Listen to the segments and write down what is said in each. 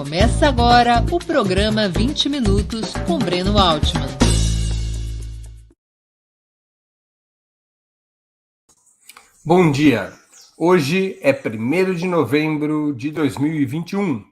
Começa agora o programa 20 Minutos com Breno Altman. Bom dia! Hoje é 1º de novembro de 2021.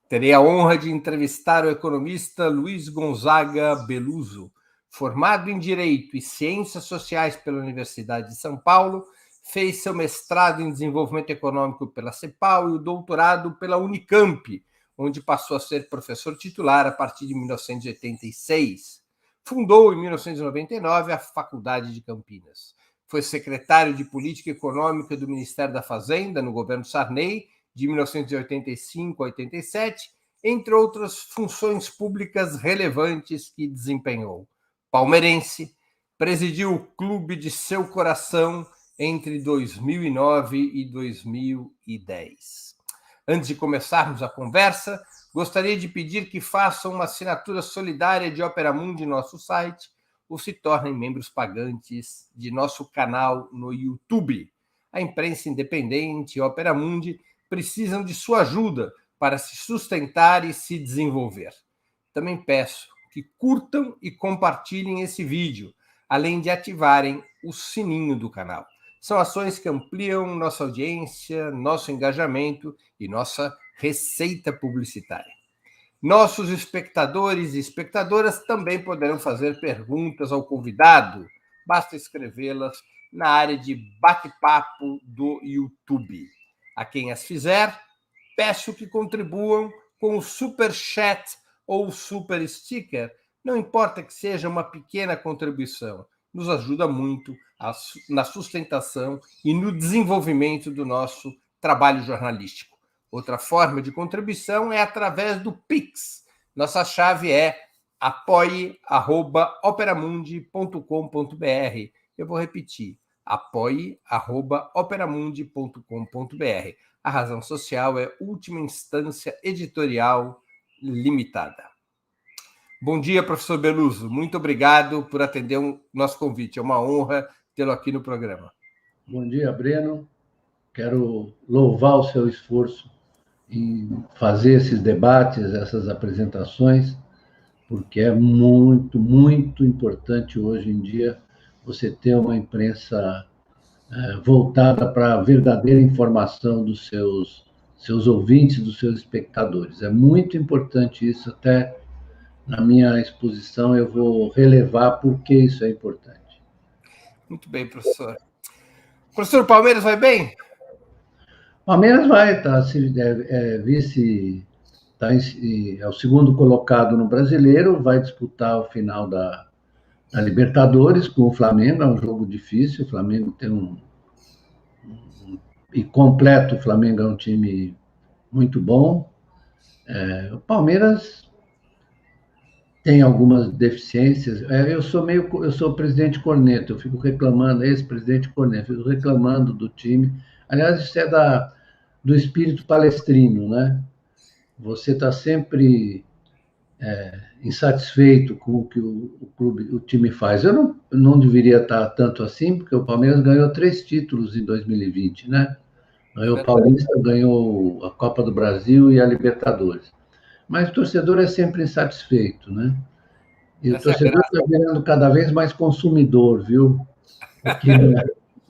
Terei a honra de entrevistar o economista Luiz Gonzaga Beluso, formado em Direito e Ciências Sociais pela Universidade de São Paulo, fez seu mestrado em Desenvolvimento Econômico pela CEPAL e o doutorado pela Unicamp, onde passou a ser professor titular a partir de 1986. Fundou, em 1999, a Faculdade de Campinas. Foi secretário de Política Econômica do Ministério da Fazenda, no governo Sarney, de 1985 a 87, entre outras funções públicas relevantes que desempenhou. Palmeirense, presidiu o Clube de Seu Coração entre 2009 e 2010. Antes de começarmos a conversa, gostaria de pedir que façam uma assinatura solidária de Opera Mundi em nosso site ou se tornem membros pagantes de nosso canal no YouTube. A imprensa independente e Opera Mundi precisam de sua ajuda para se sustentar e se desenvolver. Também peço que curtam e compartilhem esse vídeo, além de ativarem o sininho do canal. São ações que ampliam nossa audiência, nosso engajamento e nossa receita publicitária. Nossos espectadores e espectadoras também poderão fazer perguntas ao convidado. Basta escrevê-las na área de bate-papo do YouTube. A quem as fizer, peço que contribuam com o Super Chat ou o Super Sticker. Não importa que seja uma pequena contribuição, nos ajuda muito na sustentação e no desenvolvimento do nosso trabalho jornalístico. Outra forma de contribuição é através do Pix. Nossa chave é apoie@operamundi.com.br. Eu vou repetir, apoie@operamundi.com.br. A razão social é Última Instância Editorial Limitada. Bom dia, professor Beluso. Muito obrigado por atender o nosso convite. É uma honra tê-lo aqui no programa. Bom dia, Breno. Quero louvar o seu esforço em fazer esses debates, essas apresentações, porque é muito, muito importante hoje em dia você ter uma imprensa voltada para a verdadeira informação dos seus ouvintes, dos seus espectadores. É muito importante isso, até na minha exposição eu vou relevar por que isso é importante. Muito bem, professor. Professor, o Palmeiras vai bem? Palmeiras vai, vice, é o segundo colocado no Brasileiro, vai disputar o final da Libertadores com o Flamengo, é um jogo difícil, o Flamengo tem e completo, o Flamengo é um time muito bom. O Palmeiras tem algumas deficiências. Eu sou presidente corneta, eu fico reclamando, ex-presidente corneta, eu fico reclamando do time. Aliás, isso é do espírito palestrino, né? Você está sempre insatisfeito com o que o time faz. Eu não deveria estar tanto assim, porque o Palmeiras ganhou 3 títulos em 2020, né? Ganhou o Paulista, ganhou a Copa do Brasil e a Libertadores. Mas o torcedor é sempre insatisfeito, né? E o torcedor está virando cada vez mais consumidor, viu? Porque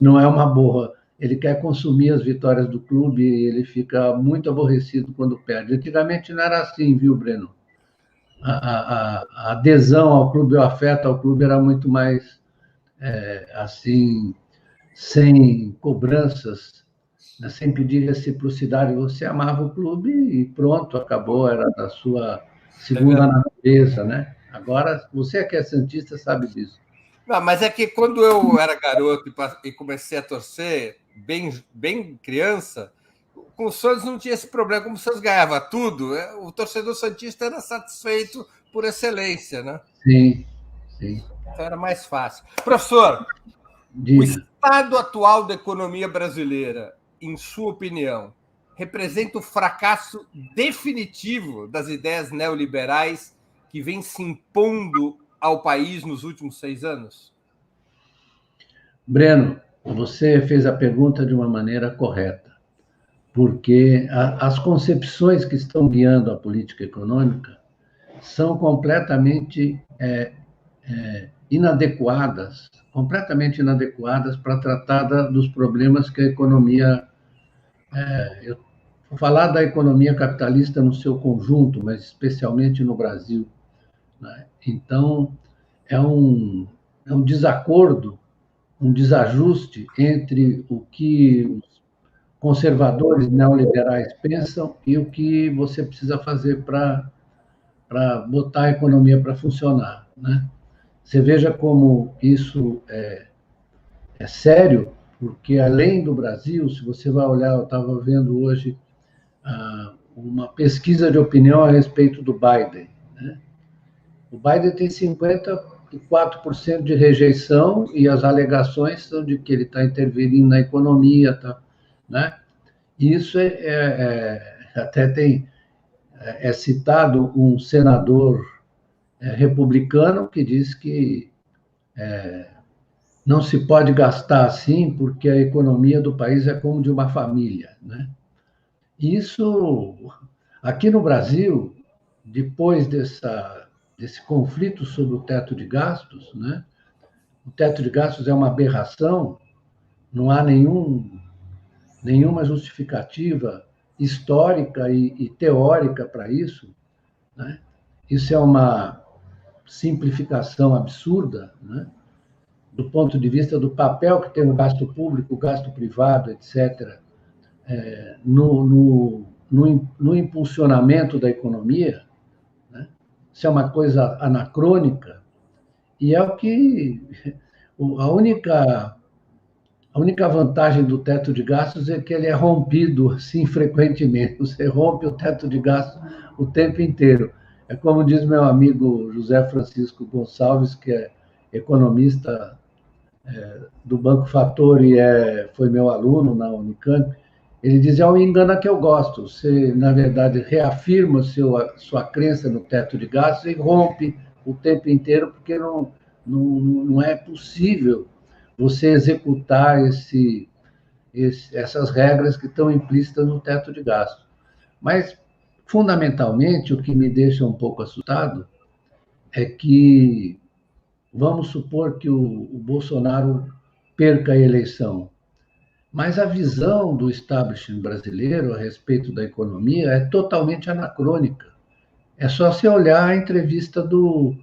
não é uma boa. Ele quer consumir as vitórias do clube e ele fica muito aborrecido quando perde. Antigamente não era assim, viu, Breno? A adesão ao clube, o afeto ao clube era muito mais, assim, sem cobranças, né? Sem pedir reciprocidade. Você amava o clube e pronto, acabou, era da sua segunda natureza, né? Agora, você que é santista sabe disso. Não, mas é que quando eu era garoto e comecei a torcer, bem criança, com o Santos não tinha esse problema. Como o Santos ganhava tudo, o torcedor santista era satisfeito por excelência, né? Sim, sim. Então era mais fácil. Professor, Diga. O estado atual da economia brasileira, em sua opinião, representa o fracasso definitivo das ideias neoliberais que vêm se impondo ao país nos últimos 6 anos? Breno, você fez a pergunta de uma maneira correta. porque as concepções que estão guiando a política econômica são completamente completamente inadequadas para tratar dos problemas que a economia. Eu vou falar da economia capitalista no seu conjunto, mas especialmente no Brasil, né? Então, é um desacordo, um desajuste entre o que os conservadores neoliberais pensam e o que você precisa fazer para botar a economia para funcionar, né? Você veja como isso é sério, porque além do Brasil, se você vai olhar, eu estava vendo hoje uma pesquisa de opinião a respeito do Biden, né? O Biden tem 54% de rejeição e as alegações são de que ele está interferindo na economia, tá, né? Isso até é citado um senador republicano que diz que não se pode gastar assim porque a economia do país é como de uma família, né? Isso, aqui no Brasil, depois desse conflito sobre o teto de gastos, né? O teto de gastos é uma aberração, não há nenhuma justificativa histórica e teórica para isso, né? Isso é uma simplificação absurda, né? Do ponto de vista do papel que tem o gasto público, o gasto privado, etc., no impulsionamento da economia, né? Isso é uma coisa anacrônica e é o que a única vantagem do teto de gastos é que ele é rompido assim frequentemente. Você rompe o teto de gastos o tempo inteiro. É como diz meu amigo José Francisco Gonçalves, que é economista do Banco Fator e foi meu aluno na Unicamp. Ele diz: é um engano que eu gosto. Você, na verdade, reafirma sua crença no teto de gastos e rompe o tempo inteiro, porque não é possível você executar essas regras que estão implícitas no teto de gastos. Mas, fundamentalmente, o que me deixa um pouco assustado é que, vamos supor que o Bolsonaro perca a eleição, mas a visão do establishment brasileiro a respeito da economia é totalmente anacrônica. É só você olhar a entrevista do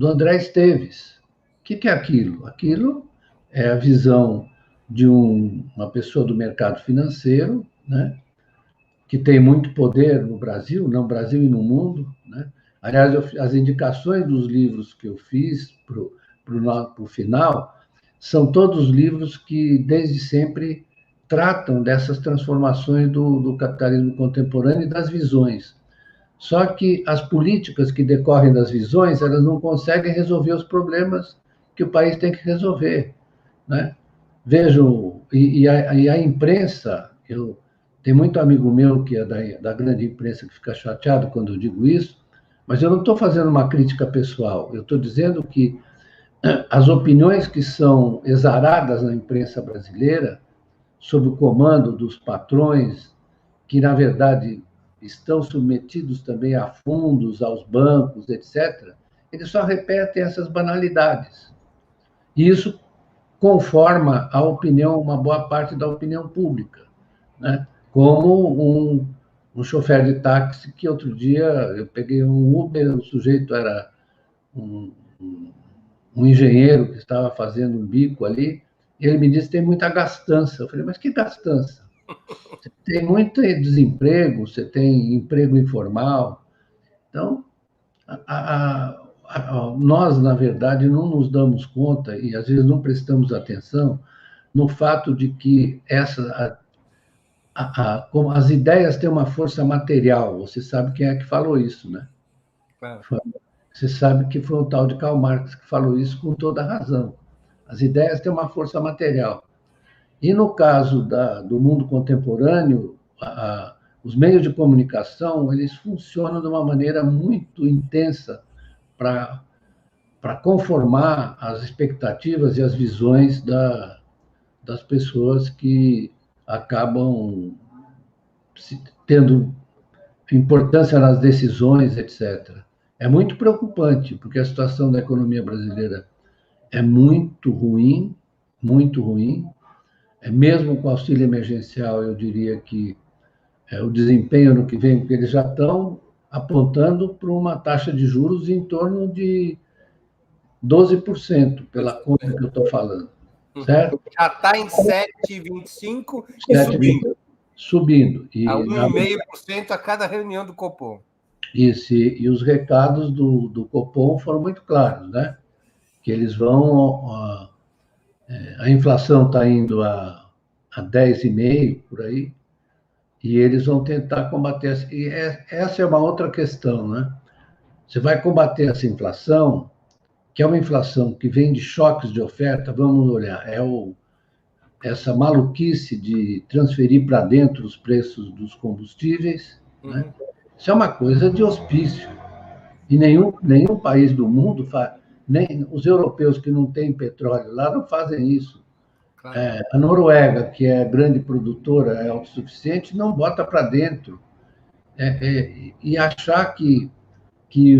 André Esteves. O que é aquilo? Aquilo é a visão de uma pessoa do mercado financeiro, né, que tem muito poder no Brasil e no mundo, né? Aliás, as indicações dos livros que eu fiz para o final são todos livros que, desde sempre, tratam dessas transformações do capitalismo contemporâneo e das visões. Só que as políticas que decorrem das visões, elas não conseguem resolver os problemas que o país tem que resolver, né? Vejam, a imprensa, tem muito amigo meu que é da grande imprensa que fica chateado quando eu digo isso, mas eu não estou fazendo uma crítica pessoal, eu estou dizendo que as opiniões que são exaradas na imprensa brasileira, sob o comando dos patrões, que, na verdade, estão submetidos também a fundos, aos bancos, etc., eles só repetem essas banalidades. E isso conforma a opinião, uma boa parte da opinião pública, né? Como um chofer de táxi que outro dia eu peguei um Uber, o sujeito era um engenheiro que estava fazendo um bico ali, e ele me disse que tem muita gastança. Eu falei: mas que gastança? Você tem muito desemprego, você tem emprego informal. Então, nós, na verdade, não nos damos conta e, às vezes, não prestamos atenção no fato de que como as ideias têm uma força material. Você sabe quem é que falou isso, né? Claro. Você sabe que foi o tal de Karl Marx que falou isso com toda razão. As ideias têm uma força material. E no caso do mundo contemporâneo, os meios de comunicação, eles funcionam de uma maneira muito intensa para conformar as expectativas e as visões das pessoas que acabam tendo importância nas decisões, etc. É muito preocupante, porque a situação da economia brasileira é muito ruim, muito ruim. Mesmo com auxílio emergencial, eu diria que o desempenho no que vem, porque eles já estão apontando para uma taxa de juros em torno de 12%, pela conta que eu estou falando, certo? Já está em 7,25 e subindo. Subindo. A 1,5% a cada reunião do Copom. Isso, e os recados do Copom foram muito claros, né? Que eles vão... A inflação está indo a 10,5%, por aí, e eles vão tentar combater... Essa é uma outra questão, né? Você vai combater essa inflação, que é uma inflação que vem de choques de oferta, vamos olhar, essa maluquice de transferir para dentro os preços dos combustíveis, né? Isso é uma coisa de hospício. E nenhum país do mundo faz, nem os europeus que não têm petróleo lá não fazem isso. Claro. A Noruega, que é grande produtora, é autossuficiente, não bota para dentro. E achar que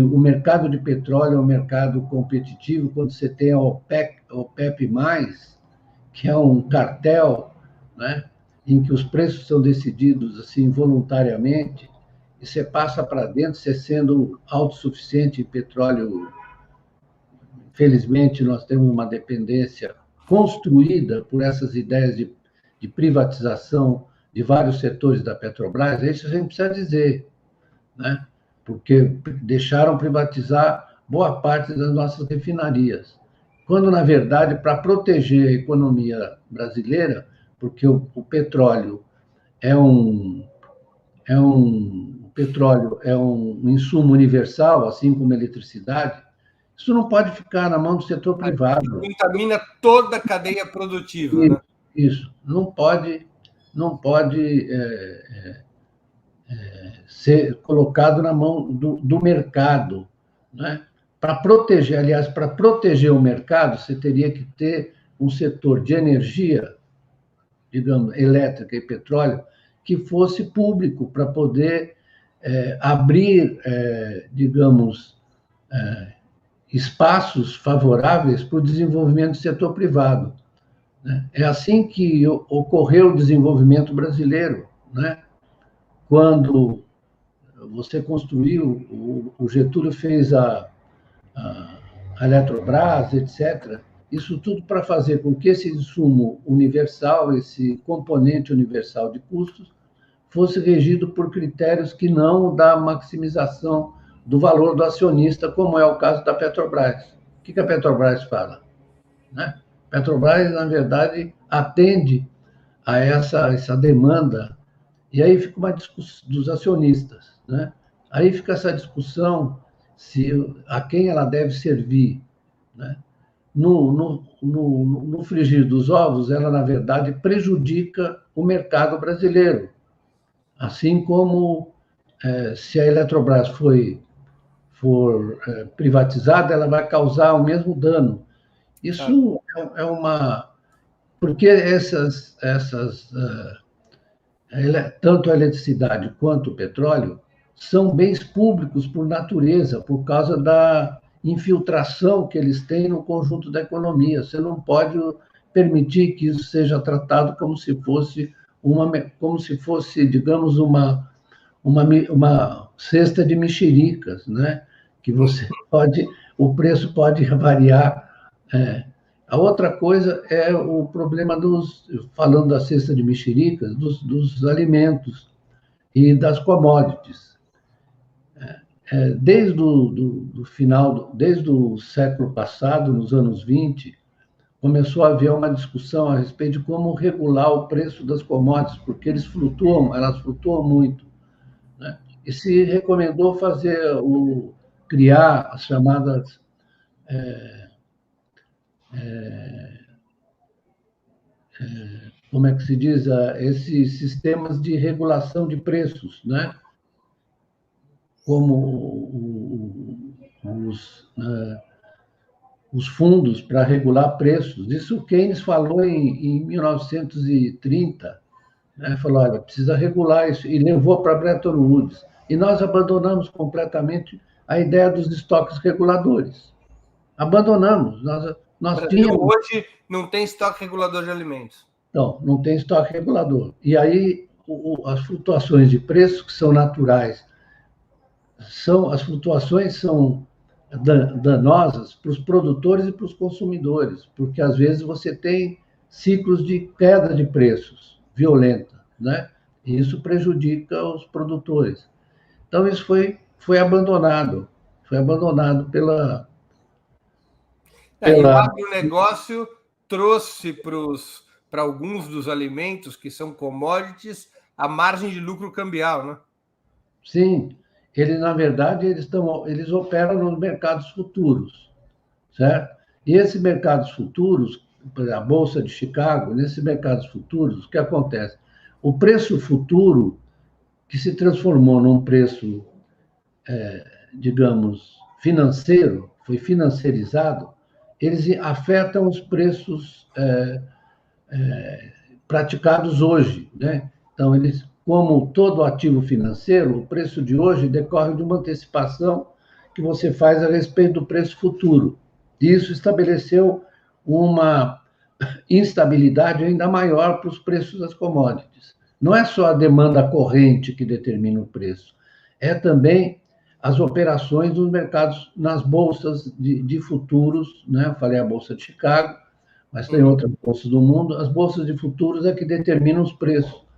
o mercado de petróleo é um mercado competitivo quando você tem a OPEP+, que é um cartel, né, em que os preços são decididos assim voluntariamente, e você passa para dentro, você sendo autossuficiente em petróleo. Felizmente, nós temos uma dependência construída por essas ideias de privatização de vários setores da Petrobras, isso a gente precisa dizer, né? Porque deixaram privatizar boa parte das nossas refinarias, quando, na verdade, para proteger a economia brasileira, porque o petróleo o petróleo é um insumo universal, assim como a eletricidade, isso não pode ficar na mão do setor privado. Contamina toda a cadeia produtiva. Isso, né? Isso. Não pode ser colocado na mão do mercado, né? Para proteger, aliás, para proteger o mercado, você teria que ter um setor de energia, digamos, elétrica e petróleo, que fosse público, para poder abrir, digamos, espaços favoráveis para o desenvolvimento do setor privado. Né? É assim que ocorreu o desenvolvimento brasileiro, né? Quando você construiu, o Getúlio fez a Eletrobras, etc. Isso tudo para fazer com que esse insumo universal, esse componente universal de custos, fosse regido por critérios que não da maximização do valor do acionista, como é o caso da Petrobras. O que a Petrobras fala? Né? A Petrobras, na verdade, atende a essa demanda, e aí fica uma discussão dos acionistas. Né? Aí fica essa discussão a quem ela deve servir. Né? No frigir dos ovos, ela, na verdade, prejudica o mercado brasileiro. Assim como, se a Eletrobras for privatizada, ela vai causar o mesmo dano. Isso é uma... Porque tanto a eletricidade quanto o petróleo são bens públicos por natureza, por causa da infiltração que eles têm no conjunto da economia. Você não pode permitir que isso seja tratado como se fosse, digamos, uma cesta de mexericas, né? Que o preço pode variar. A outra coisa é o problema falando da cesta de mexericas, dos alimentos e das commodities. Desde o século passado, nos anos 20, começou a haver uma discussão a respeito de como regular o preço das commodities, porque elas flutuam muito. Né? E se recomendou criar as chamadas como é que se diz, esses sistemas de regulação de preços, né? Como os fundos para regular preços. Isso Keynes falou em 1930, né? Falou, olha, precisa regular isso, e levou para Bretton Woods. E nós abandonamos completamente a ideia dos estoques reguladores. Abandonamos. O Nós Brasil tínhamos... hoje não tem estoque regulador de alimentos. Então, não tem estoque regulador. E aí, as flutuações de preço, que são naturais, as flutuações são danosas para os produtores e para os consumidores, porque às vezes você tem ciclos de queda de preços violenta, né? E isso prejudica os produtores. Então, isso foi abandonado E o pela... agronegócio trouxe para alguns dos alimentos que são commodities a margem de lucro cambial, né? Sim, na verdade, eles operam nos mercados futuros, certo? E esses mercados futuros, a Bolsa de Chicago, nesses mercados futuros, o que acontece? O preço futuro, que se transformou num preço, digamos, financeiro, foi financiarizado, eles afetam os preços praticados hoje, né? Então, como todo ativo financeiro, o preço de hoje decorre de uma antecipação que você faz a respeito do preço futuro. E isso estabeleceu uma instabilidade ainda maior para os preços das commodities. Não é só a demanda corrente que determina o preço, é também as operações nos mercados, nas bolsas de futuros, né? Eu falei a Bolsa de Chicago, mas tem outras bolsas do mundo. As bolsas de futuros é que determinam os preços.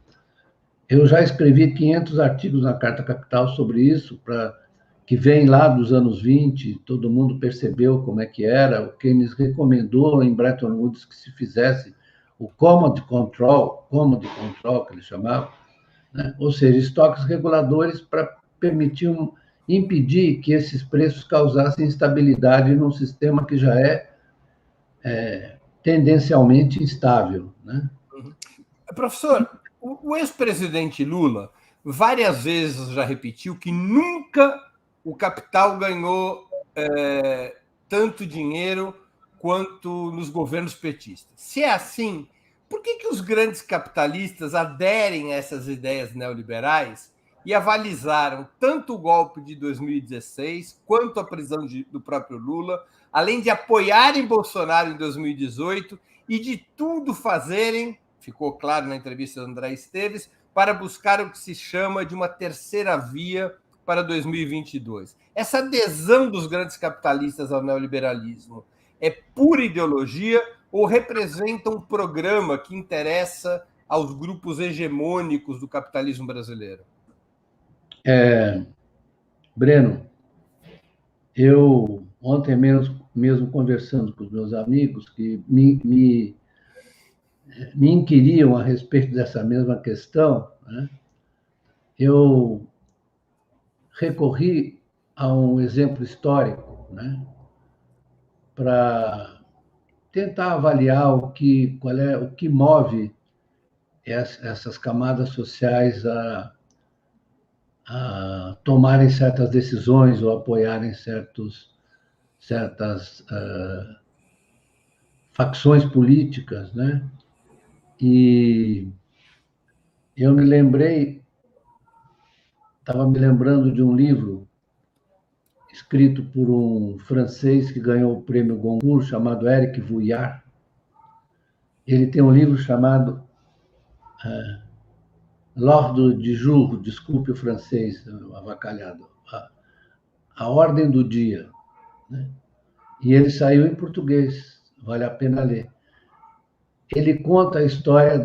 Eu já escrevi 500 artigos na Carta Capital sobre isso, que vem lá dos anos 20, todo mundo percebeu como é que era. O Keynes recomendou em Bretton Woods que se fizesse o Commodity Control, que eles chamavam, né? Ou seja, estoques reguladores para impedir que esses preços causassem instabilidade num sistema que já é tendencialmente instável, né? Professor, o ex-presidente Lula várias vezes já repetiu que nunca o capital ganhou tanto dinheiro quanto nos governos petistas. Se é assim, por que os grandes capitalistas aderem a essas ideias neoliberais e avalizaram tanto o golpe de 2016 quanto a prisão do próprio Lula, além de apoiarem Bolsonaro em 2018 e de tudo fazerem, ficou claro na entrevista do André Esteves, para buscar o que se chama de uma terceira via para 2022. Essa adesão dos grandes capitalistas ao neoliberalismo é pura ideologia ou representa um programa que interessa aos grupos hegemônicos do capitalismo brasileiro? Breno, eu ontem mesmo conversando com os meus amigos que me inquiriam a respeito dessa mesma questão, né? Eu recorri a um exemplo histórico, né? Para tentar avaliar o que move essas camadas sociais a tomarem certas decisões ou apoiarem certas facções políticas, né? E eu estava me lembrando de um livro escrito por um francês que ganhou o prêmio Goncourt, chamado Éric Vuillard. Ele tem um livro chamado L'Ordre du Jour, desculpe o francês avacalhado, a Ordem do Dia, né? E ele saiu em português, vale a pena ler. Ele conta a história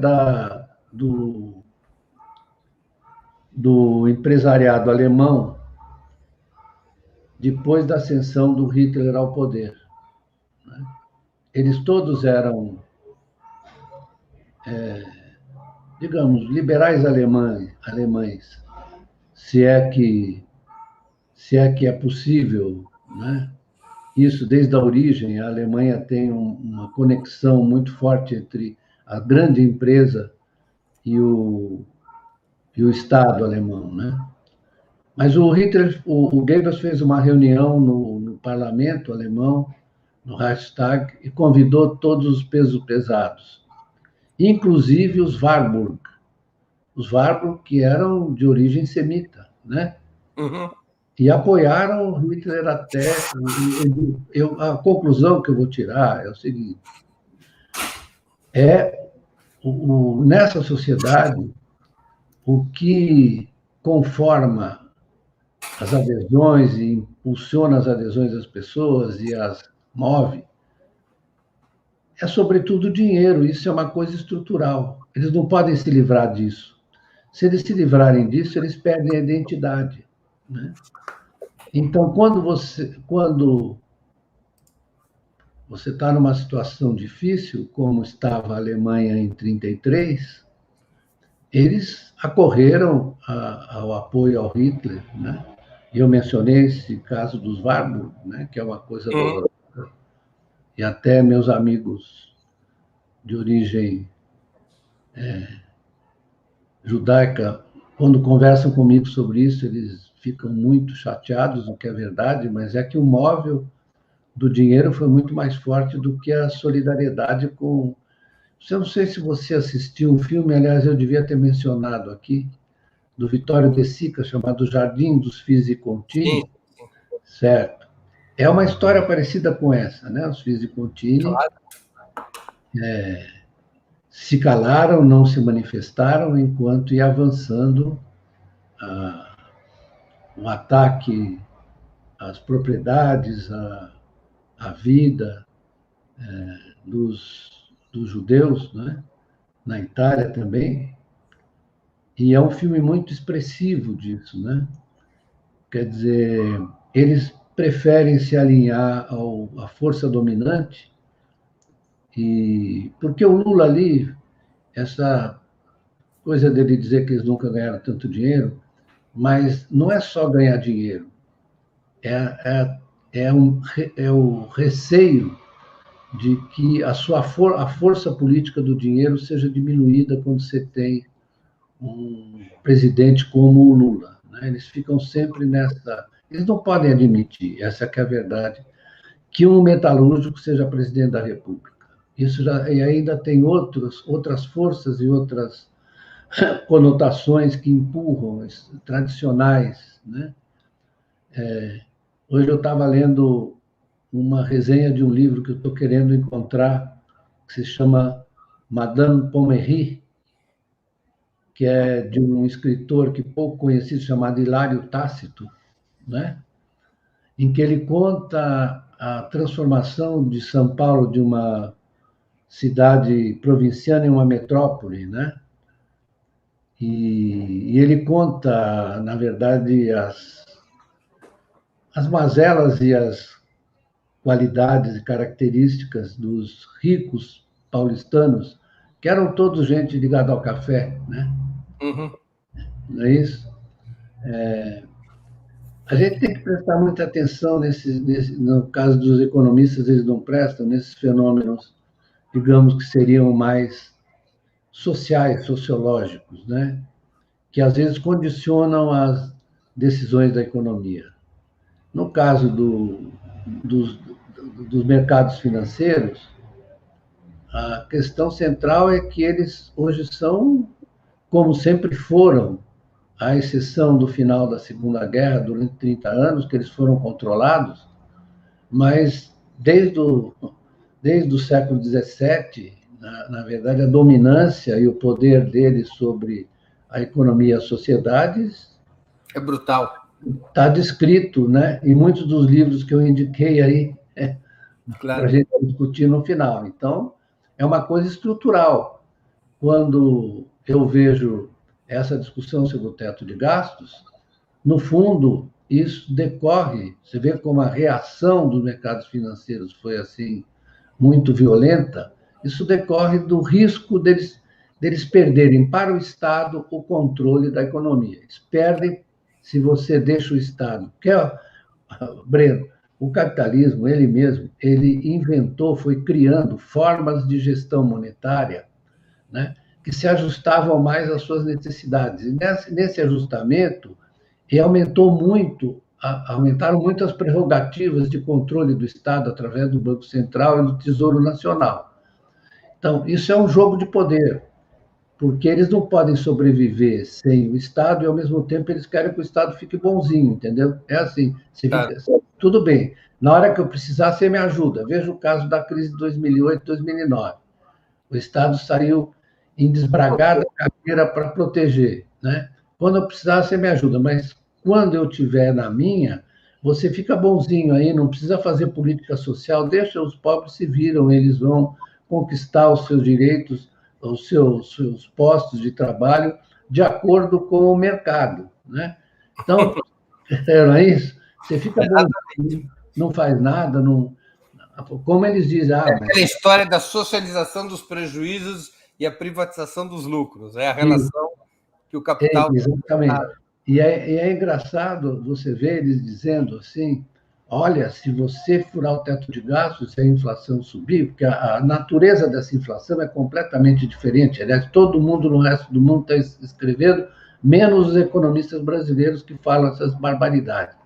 do empresariado alemão depois da ascensão do Hitler ao poder, né? Eles todos eram, digamos, liberais alemães, se é que é possível, né? Isso desde a origem. A Alemanha tem uma conexão muito forte entre a grande empresa e o Estado alemão, né? Mas o Hitler, o Goebbels fez uma reunião no parlamento alemão, no Reichstag, e convidou todos os pesos pesados, inclusive os Warburg, os Warburg, que eram de origem semita, né? Uhum. E apoiaram Hitler até... a conclusão que eu vou tirar é o seguinte: nessa sociedade, o que conforma as adesões e impulsiona as adesões das pessoas e as move é, sobretudo, o dinheiro. Isso é uma coisa estrutural. Eles não podem se livrar disso. Se eles se livrarem disso, eles perdem a identidade, né? Então, quando você está numa situação difícil, como estava a Alemanha em 1933, eles acorreram ao apoio ao Hitler, né? E eu mencionei esse caso dos Warburg, né? Que é uma coisa dolorosa. E até meus amigos de origem judaica, quando conversam comigo sobre isso, eles ficam muito chateados, o que é verdade, mas é que o móvel do dinheiro foi muito mais forte do que a solidariedade com... Eu não sei se você assistiu um filme, aliás, eu devia ter mencionado aqui, do Vittorio De Sica, chamado Jardim dos Fisi-Contini, certo? É uma história parecida com essa, né? Os Fisi-Contini Claro. se calaram, não se manifestaram, enquanto ia avançando um ataque às propriedades, à vida dos judeus, né? Na Itália também. E é um filme muito expressivo disso, né? Quer dizer, eles preferem se alinhar à força dominante, porque o Lula ali, essa coisa dele dizer que eles nunca ganharam tanto dinheiro, mas não é só ganhar dinheiro, é o receio de que a força política do dinheiro seja diminuída quando você tem um presidente como o Lula, né? Eles ficam sempre nessa... Eles não podem admitir, essa que é a verdade, que um metalúrgico seja presidente da República. Isso e ainda tem outras forças e outras conotações que empurram, tradicionais, né? Hoje eu estava lendo uma resenha de um livro que eu estou querendo encontrar, que se chama Madame Pommery, que é de um escritor que pouco conhecido, chamado Hilário Tácito, né? Em que ele conta a transformação de São Paulo de uma cidade provinciana em uma metrópole, né? E ele conta, na verdade, as mazelas e as qualidades e características dos ricos paulistanos, que eram todos gente ligada ao café, né? Uhum. Não é isso? A gente tem que prestar muita atenção no caso dos economistas, eles não prestam nesses fenômenos, digamos, que seriam mais sociais, sociológicos, né? Que às vezes condicionam as decisões da economia. No caso dos mercados financeiros, a questão central é que eles hoje são, como sempre foram, à exceção do final da Segunda Guerra, durante 30 anos, que eles foram controlados, mas desde o século XVII, na verdade, a dominância e o poder deles sobre a economia e as sociedades é brutal. Está descrito, né, em muitos dos livros que eu indiquei aí, claro, para a gente discutir no final. Então, é uma coisa estrutural. Quando eu vejo essa discussão sobre o teto de gastos, no fundo, isso decorre, você vê como a reação dos mercados financeiros foi assim muito violenta, isso decorre do risco deles perderem para o Estado o controle da economia. Eles perdem se você deixa o Estado. Porque, Breno, o capitalismo, ele mesmo, ele inventou, foi criando formas de gestão monetária, né, que se ajustavam mais às suas necessidades. E nesse ajustamento, aumentaram muito as prerrogativas de controle do Estado através do Banco Central e do Tesouro Nacional. Então, isso é um jogo de poder. porque eles não podem sobreviver sem o Estado e, ao mesmo tempo, eles querem que o Estado fique bonzinho, entendeu? É assim, você fica, tudo bem, na hora que eu precisar, você me ajuda. Veja o caso da crise de 2008, 2009. O Estado saiu em desbragada carreira para proteger, né? Quando eu precisar, você me ajuda, mas quando eu estiver na minha, você fica bonzinho aí, não precisa fazer política social, deixa os pobres se viram, eles vão conquistar os seus direitos, os seus postos de trabalho de acordo com o mercado, né? Então, não é isso? Você fica bonzinho, não faz nada, não... Como eles dizem, mas... É a história da socialização dos prejuízos e a privatização dos lucros, é a relação que o capital... Exatamente. E é engraçado você ver eles dizendo assim, olha, se você furar o teto de gastos, se a inflação subir, porque a natureza dessa inflação é completamente diferente. Aliás, todo mundo no resto do mundo está escrevendo, menos os economistas brasileiros que falam essas barbaridades,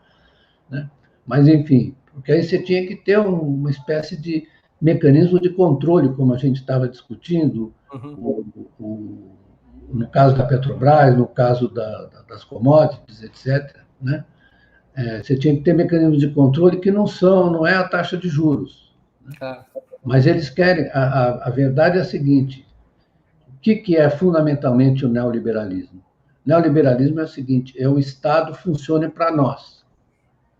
né? Mas, enfim, porque aí você tinha que ter uma espécie de mecanismo de controle, como a gente estava discutindo, no caso da Petrobras, no caso das commodities, etc., né? Você tinha que ter mecanismos de controle que não é a taxa de juros, né? Mas eles querem... A verdade é a seguinte, o que é fundamentalmente o neoliberalismo? O neoliberalismo é o seguinte, é o Estado funcione para nós.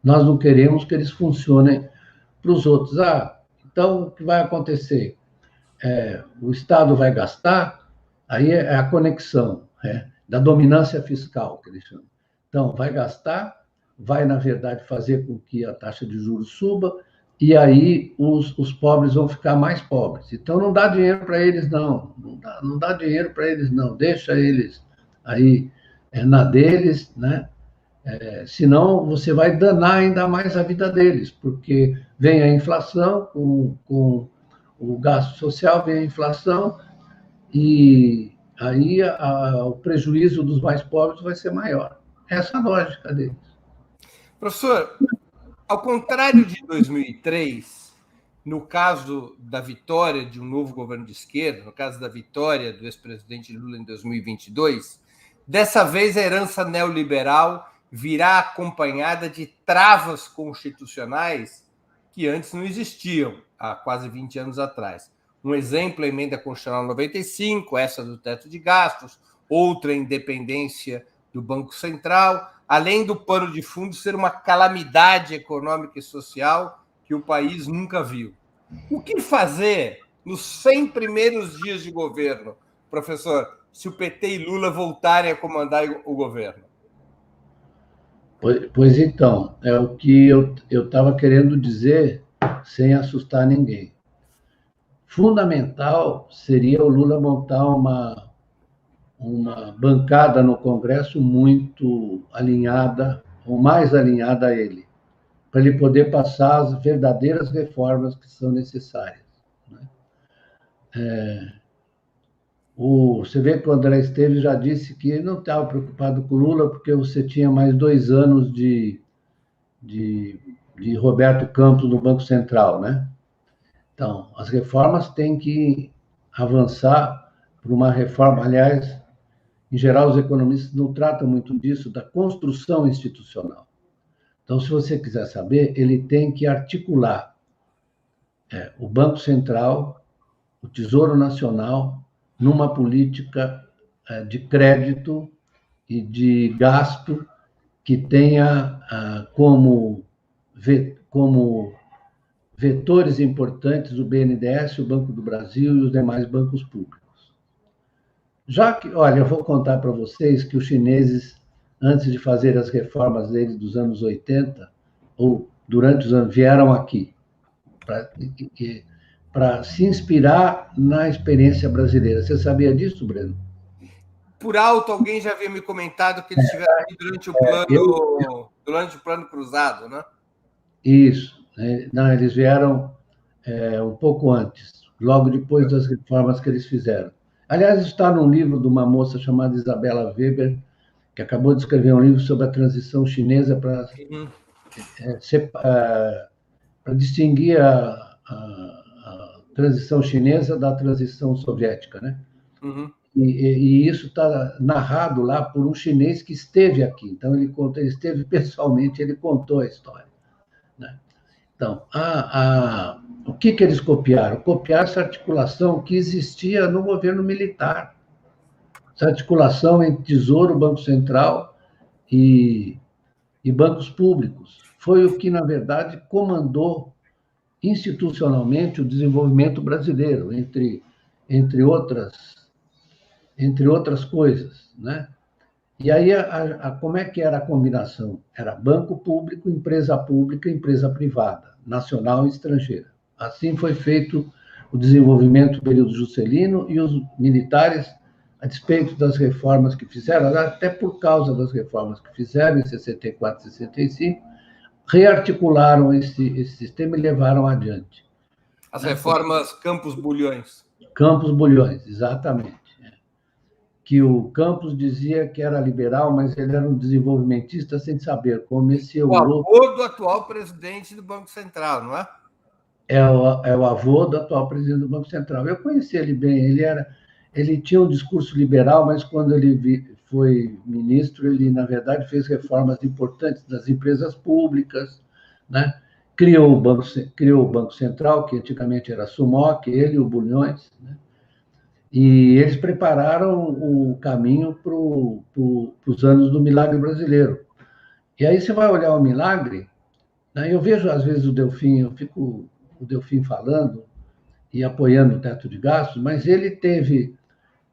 Nós não queremos que eles funcionem para os outros. Então, o que vai acontecer? O Estado vai gastar, aí é a conexão da dominância fiscal, que eles chamam. Então, vai gastar, vai, na verdade, fazer com que a taxa de juros suba, e aí os pobres vão ficar mais pobres. Então, não dá dinheiro para eles, não. Não dá dinheiro para eles, não. Deixa eles aí na deles, né? Senão, você vai danar ainda mais a vida deles, porque vem a inflação, com o gasto social, vem a inflação, e aí o prejuízo dos mais pobres vai ser maior. Essa é a lógica deles. Professor, ao contrário de 2003, no caso da vitória de um novo governo de esquerda, no caso da vitória do ex-presidente Lula em 2022, dessa vez a herança neoliberal virá acompanhada de travas constitucionais que antes não existiam, há quase 20 anos atrás. Um exemplo é a Emenda Constitucional 95, essa do teto de gastos, outra a independência do Banco Central, além do pano de fundo ser uma calamidade econômica e social que o país nunca viu. O que fazer nos 100 primeiros dias de governo, professor, se o PT e Lula voltarem a comandar o governo? Pois então, é o que eu estava querendo dizer sem assustar ninguém. Fundamental seria o Lula montar uma bancada no Congresso muito alinhada, ou mais alinhada a ele, para ele poder passar as verdadeiras reformas que são necessárias, né? Você vê que o André Esteves já disse que ele não estava preocupado com o Lula porque você tinha mais 2 anos de Roberto Campos no Banco Central, né? Então, as reformas têm que avançar por uma reforma. Aliás, em geral, os economistas não tratam muito disso, da construção institucional. Então, se você quiser saber, ele tem que articular o Banco Central, o Tesouro Nacional, numa política de crédito e de gasto que tenha como vetores importantes o BNDES, o Banco do Brasil e os demais bancos públicos. Já que, olha, eu vou contar para vocês que os chineses, antes de fazer as reformas deles dos anos 80, ou durante os anos, vieram aqui para se inspirar na experiência brasileira. Você sabia disso, Breno? Por alto, alguém já havia me comentado que eles estiveram aqui durante o plano cruzado, né? Isso. Não, eles vieram um pouco antes, logo depois das reformas que eles fizeram. Aliás, está num livro de uma moça chamada Isabella Weber, que acabou de escrever um livro sobre a transição chinesa para distinguir a transição chinesa da transição soviética, né? E isso está narrado lá por um chinês que esteve aqui. Então, ele esteve pessoalmente, ele contou a história, né? Então, o que eles copiaram? Copiaram essa articulação que existia no governo militar. Essa articulação entre Tesouro, Banco Central e bancos públicos. Foi o que, na verdade, comandou institucionalmente o desenvolvimento brasileiro, entre outras coisas, né? E aí, como é que era a combinação? Era banco público, empresa privada, nacional e estrangeira. Assim foi feito o desenvolvimento do período Juscelino, e os militares, a despeito das reformas que fizeram, até por causa das reformas que fizeram em 64 e 65, rearticularam esse sistema e levaram adiante. As reformas Campos Bulhões. Campos Bulhões, exatamente. Que o Campos dizia que era liberal, mas ele era um desenvolvimentista sem saber como esse o avô do atual presidente do Banco Central, não é? É o avô do atual presidente do Banco Central. Eu conheci ele bem, ele tinha um discurso liberal, mas quando ele foi ministro, ele, na verdade, fez reformas importantes das empresas públicas, né? Criou o Banco Central, que antigamente era a Sumoc, ele e o Bulhões, né? E eles prepararam o caminho para os anos do milagre brasileiro. E aí você vai olhar o milagre, né? Eu vejo, às vezes, o Delfim falando e apoiando o teto de gastos, mas ele teve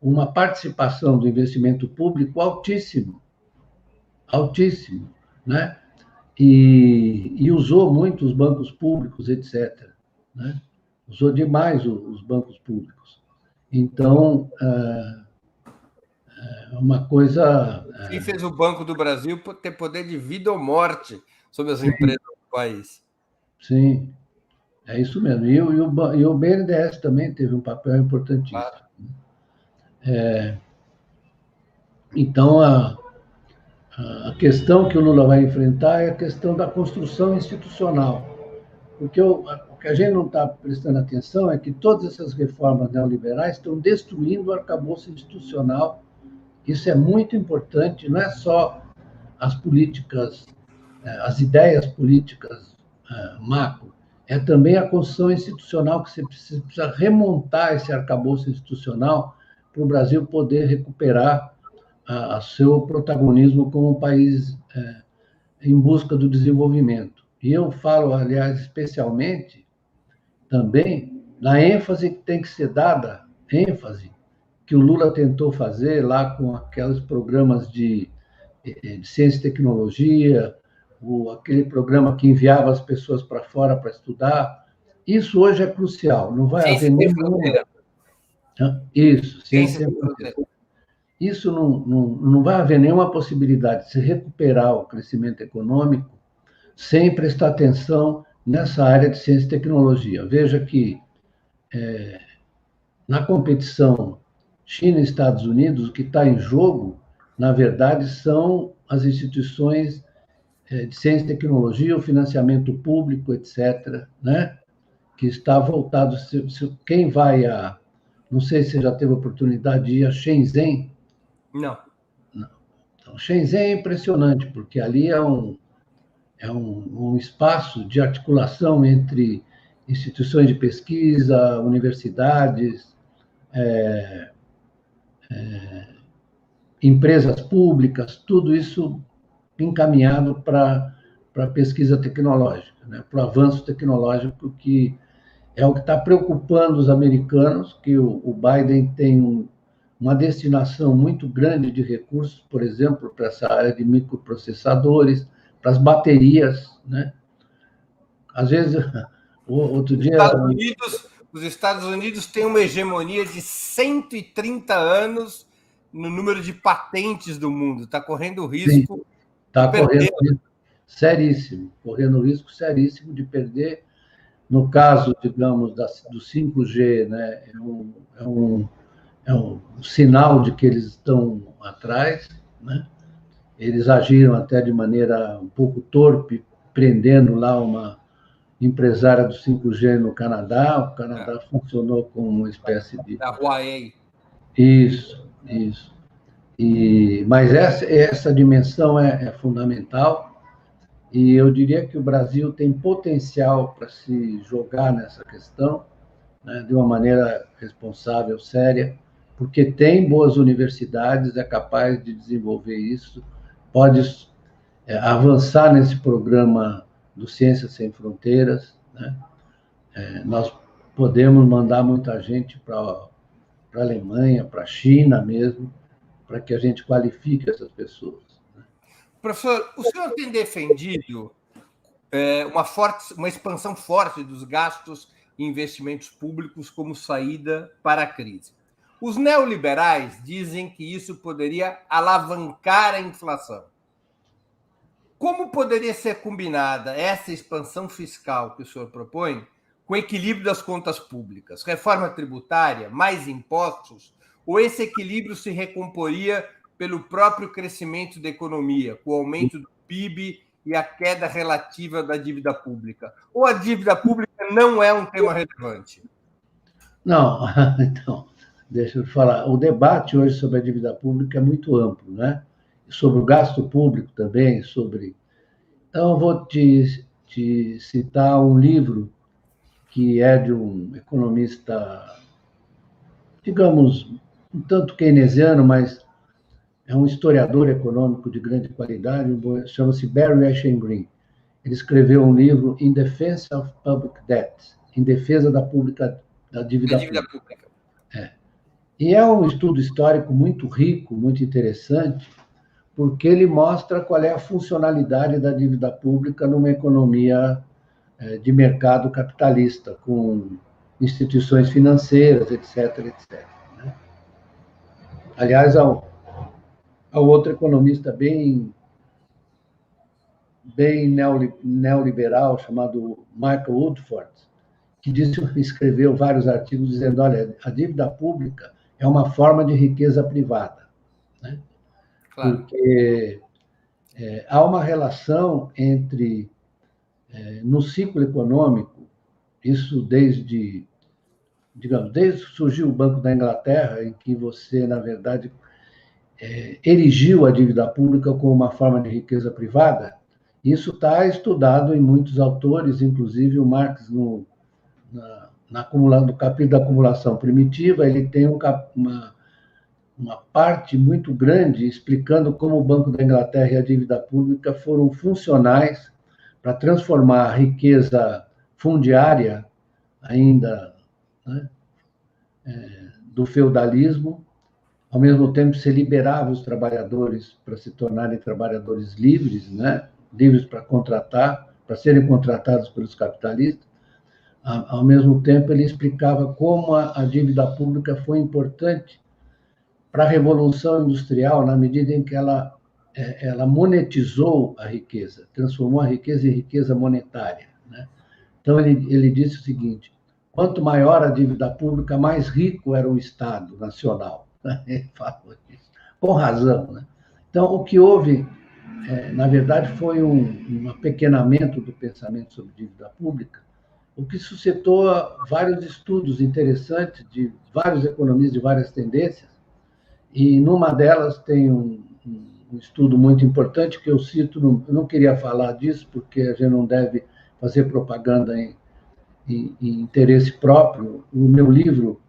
uma participação do investimento público altíssimo, né? E usou muito os bancos públicos, etc., né? Usou demais os bancos públicos. Então, uma coisa... Quem fez o Banco do Brasil ter poder de vida ou morte sobre as empresas do país. Sim, é isso mesmo. E o BNDES também teve um papel importantíssimo. Então, a questão que o Lula vai enfrentar é a questão da construção institucional. Porque o que a gente não está prestando atenção é que todas essas reformas neoliberais estão destruindo o arcabouço institucional. Isso é muito importante, não é só as políticas, as ideias políticas macro, é também a construção institucional, que você precisa remontar esse arcabouço institucional para o Brasil poder recuperar seu protagonismo como um país em busca do desenvolvimento. E eu falo, aliás, especialmente também na ênfase que tem que ser dada, que o Lula tentou fazer lá com aqueles programas de ciência e tecnologia, aquele programa que enviava as pessoas para fora para estudar. Isso hoje é crucial. Não vai haver nenhuma... Isso, ciência e fronteira. Isso não vai haver nenhuma possibilidade de se recuperar o crescimento econômico sem prestar atenção nessa área de ciência e tecnologia. Veja que, na competição China e Estados Unidos, o que está em jogo, na verdade, são as instituições de ciência e tecnologia, o financiamento público, etc., né? Que está voltado... Quem vai não sei se você já teve a oportunidade de ir a Shenzhen. Não. Então, Shenzhen é impressionante, porque ali é um espaço de articulação entre instituições de pesquisa, universidades, empresas públicas, tudo isso encaminhado para a pesquisa tecnológica, né? Para o avanço tecnológico, que é o que está preocupando os americanos, que o Biden tem uma destinação muito grande de recursos, por exemplo, para essa área de microprocessadores, para as baterias, né? Às vezes, outro dia... Os Estados Unidos têm uma hegemonia de 130 anos no número de patentes do mundo. Está correndo risco... Está correndo risco seríssimo de perder. No caso, digamos, do 5G, né? É um sinal de que eles estão atrás, né? Eles agiram até de maneira um pouco torpe, prendendo lá uma empresária do 5G no Canadá. O Canadá funcionou como uma espécie de... Da Huawei. Isso. Isso. Mas essa dimensão é fundamental, e eu diria que o Brasil tem potencial para se jogar nessa questão, né, de uma maneira responsável, séria, porque tem boas universidades, é capaz de desenvolver isso, pode avançar nesse programa do Ciências Sem Fronteiras, né? Nós podemos mandar muita gente para a Alemanha, para a China mesmo, para que a gente qualifique essas pessoas. Professor, o senhor tem defendido uma expansão forte dos gastos e investimentos públicos como saída para a crise. Os neoliberais dizem que isso poderia alavancar a inflação. Como poderia ser combinada essa expansão fiscal que o senhor propõe com o equilíbrio das contas públicas? Reforma tributária, mais impostos? Ou esse equilíbrio se recomporia pelo próprio crescimento da economia, com o aumento do PIB e a queda relativa da dívida pública? Ou a dívida pública não é um tema relevante? Não, então, deixa eu falar. O debate hoje sobre a dívida pública é muito amplo, né? Sobre o gasto público também, Então, eu vou te citar um livro que é de um economista, digamos, um tanto keynesiano, mas é um historiador econômico de grande qualidade, chama-se Barry Eichengreen. Ele escreveu um livro In Defense of Public Debt, em defesa da dívida pública. E é um estudo histórico muito rico, muito interessante, porque ele mostra qual é a funcionalidade da dívida pública numa economia de mercado capitalista, com instituições financeiras, etc., etc. Né? Aliás, há outro economista bem neoliberal, chamado Michael Woodford, que escreveu vários artigos dizendo, olha, a dívida pública é uma forma de riqueza privada, né? Claro. Porque há uma relação entre, no ciclo econômico, isso desde que surgiu o Banco da Inglaterra, em que você, na verdade, erigiu a dívida pública como uma forma de riqueza privada. Isso está estudado em muitos autores, inclusive o Marx, no capítulo da acumulação primitiva, ele tem uma parte muito grande explicando como o Banco da Inglaterra e a dívida pública foram funcionais para transformar a riqueza fundiária, ainda, né, do feudalismo. Ao mesmo tempo, se liberava os trabalhadores para se tornarem trabalhadores livres, né, livres para contratar, para serem contratados pelos capitalistas. Ao mesmo tempo, ele explicava como a dívida pública foi importante para a Revolução Industrial, na medida em que ela monetizou a riqueza, transformou a riqueza em riqueza monetária, né? Então, ele disse o seguinte, quanto maior a dívida pública, mais rico era o Estado nacional. Ele falou isso, com razão, né? Então, o que houve, na verdade, foi um apequenamento do pensamento sobre dívida pública, o que suscitou vários estudos interessantes de vários economistas de várias tendências, e numa delas tem um estudo muito importante que eu cito, eu não queria falar disso, porque a gente não deve fazer propaganda em interesse próprio. No meu livro,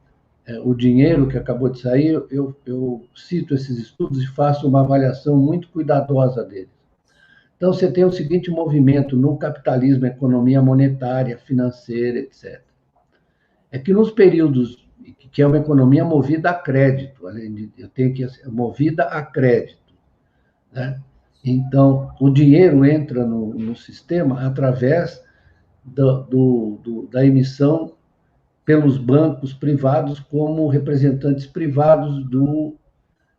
O Dinheiro, que acabou de sair, eu cito esses estudos e faço uma avaliação muito cuidadosa deles. Então, você tem o seguinte movimento no capitalismo, economia monetária, financeira, etc. É que nos períodos que é uma economia movida a crédito, eu tenho que movida a crédito, né? Então, o dinheiro entra no sistema através da emissão pelos bancos privados como representantes privados do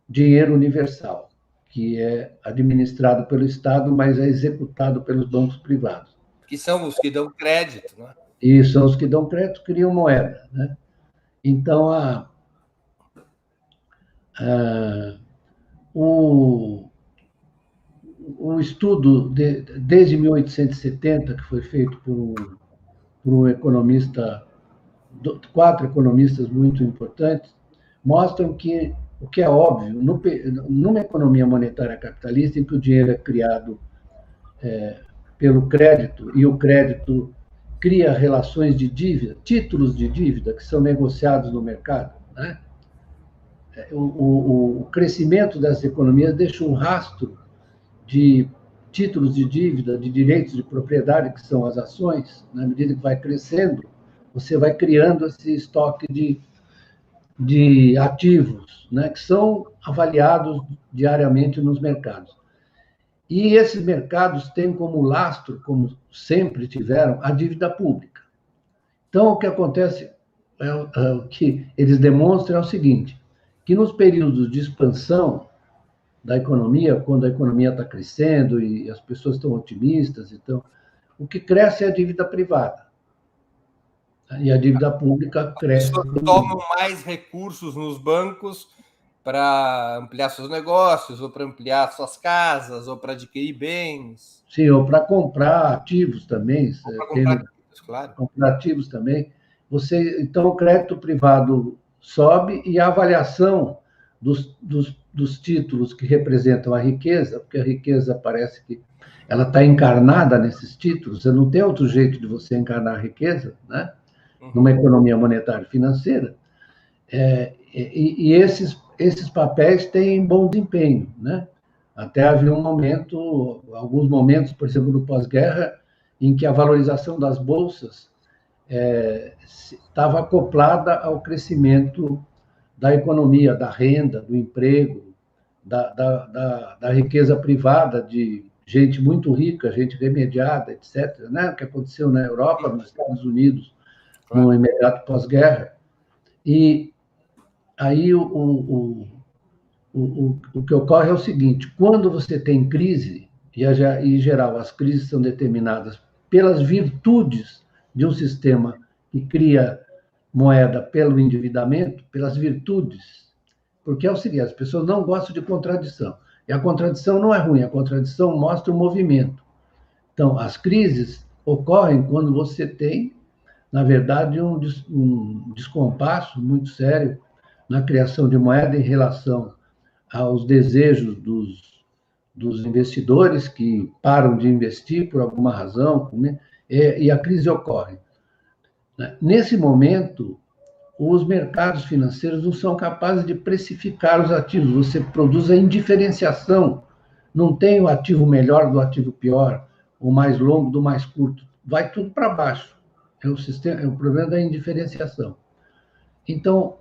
dinheiro universal, que é administrado pelo Estado, mas é executado pelos bancos privados. Que são os que dão crédito, né? E são os que dão crédito, criam moeda, né? Então, o estudo, desde 1870, que foi feito por um economista, 4 economistas muito importantes, mostram que o que é óbvio, numa economia monetária capitalista, em que o dinheiro é criado pelo crédito, e o crédito cria relações de dívida, títulos de dívida que são negociados no mercado, né? O crescimento das economias deixa um rastro de títulos de dívida, de direitos de propriedade, que são as ações. Na medida que vai crescendo, você vai criando esse estoque de ativos, né, que são avaliados diariamente nos mercados. E esses mercados têm como lastro, como sempre tiveram, a dívida pública. Então, o que acontece, o que eles demonstram é o seguinte, que nos períodos de expansão da economia, quando a economia está crescendo e as pessoas estão otimistas, então, o que cresce é a dívida privada. E a dívida pública cresce. As pessoas tomam mais recursos nos bancos para ampliar seus negócios, ou para ampliar suas casas, ou para adquirir bens. Sim, ou para comprar ativos também. Para comprar ativos, claro. Comprar ativos também. Então, o crédito privado sobe e a avaliação dos títulos que representam a riqueza, porque a riqueza parece que ela está encarnada nesses títulos, você não tem outro jeito de você encarnar a riqueza, né? Numa economia monetária e financeira, e esses papéis têm bom desempenho, né? Até havia alguns momentos, por exemplo, no pós-guerra, em que a valorização das bolsas estava acoplada ao crescimento da economia, da renda, do emprego, da riqueza privada, de gente muito rica, gente remediada, etc., né? O que aconteceu na Europa, nos Estados Unidos, no imediato pós-guerra. E aí o que ocorre é o seguinte, quando você tem crise, e em geral as crises são determinadas pelas virtudes de um sistema que cria moeda pelo endividamento, pelas virtudes, porque é o seguinte, as pessoas não gostam de contradição, e a contradição não é ruim, a contradição mostra o movimento. Então, as crises ocorrem quando você tem, na verdade, um descompasso muito sério na criação de moeda em relação aos desejos dos investidores que param de investir por alguma razão, né? E a crise ocorre. Nesse momento, os mercados financeiros não são capazes de precificar os ativos, você produz a indiferenciação, não tem o ativo melhor do ativo pior, o mais longo do mais curto, vai tudo para baixo. É o problema da indiferenciação. Então,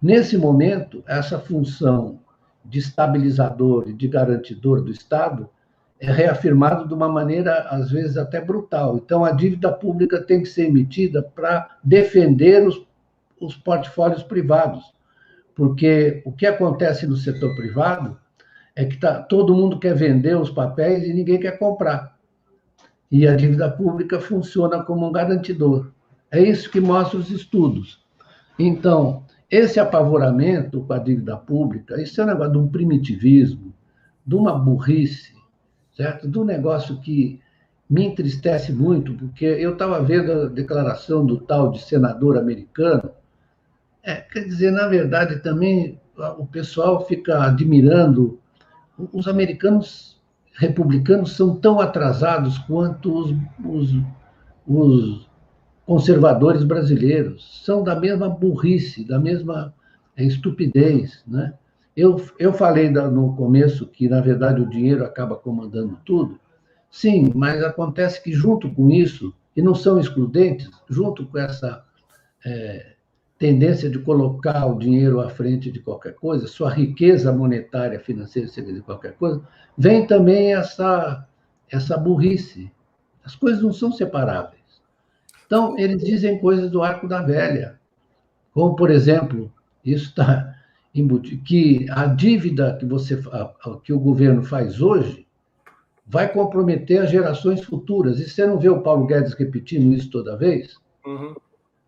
nesse momento, essa função de estabilizador e de garantidor do Estado é reafirmada de uma maneira, às vezes, até brutal. Então, a dívida pública tem que ser emitida para defender os portfólios privados, porque o que acontece no setor privado é que todo mundo quer vender os papéis e ninguém quer comprar. E a dívida pública funciona como um garantidor. É isso que mostram os estudos. Então, esse apavoramento com a dívida pública, isso é um negócio de um primitivismo, de uma burrice, certo? De um negócio que me entristece muito, porque eu estava vendo a declaração do tal de senador americano. Quer dizer, na verdade, também o pessoal fica admirando. Os americanos republicanos são tão atrasados quanto os conservadores brasileiros. São da mesma burrice, da mesma estupidez, né? Eu falei no começo que, na verdade, o dinheiro acaba comandando tudo. Sim, mas acontece que, junto com isso, e não são excludentes, junto com essa tendência de colocar o dinheiro à frente de qualquer coisa, sua riqueza monetária, financeira, seja de qualquer coisa, vem também essa burrice. As coisas não são separáveis. Então, eles dizem coisas do arco da velha, como, por exemplo, isso está embutido, que a dívida que o governo faz hoje vai comprometer as gerações futuras. E você não vê o Paulo Guedes repetindo isso toda vez? Uhum.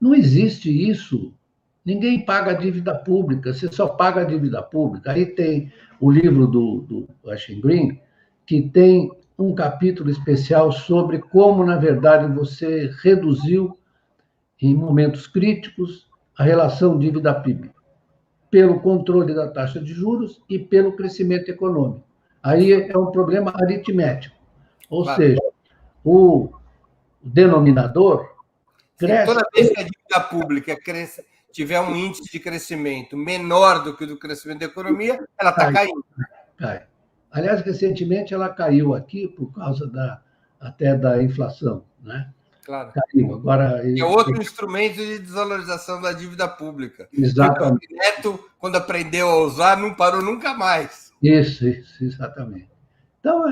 Não existe isso. Ninguém paga a dívida pública, você só paga a dívida pública. Aí tem o livro do Ashen Green, que tem um capítulo especial sobre como, na verdade, você reduziu, em momentos críticos, a relação dívida-PIB. pelo controle da taxa de juros e pelo crescimento econômico. Aí é um problema aritmético, ou seja, o denominador cresce... Toda vez que a dívida pública tiver um índice de crescimento menor do que o do crescimento da economia, ela está caindo. Cai. Aliás, recentemente ela caiu aqui por causa até da inflação, né? Claro. Caiu. Agora, é outro instrumento de desvalorização da dívida pública. Exatamente. O Neto, quando aprendeu a usar, não parou nunca mais. Isso, exatamente. Então,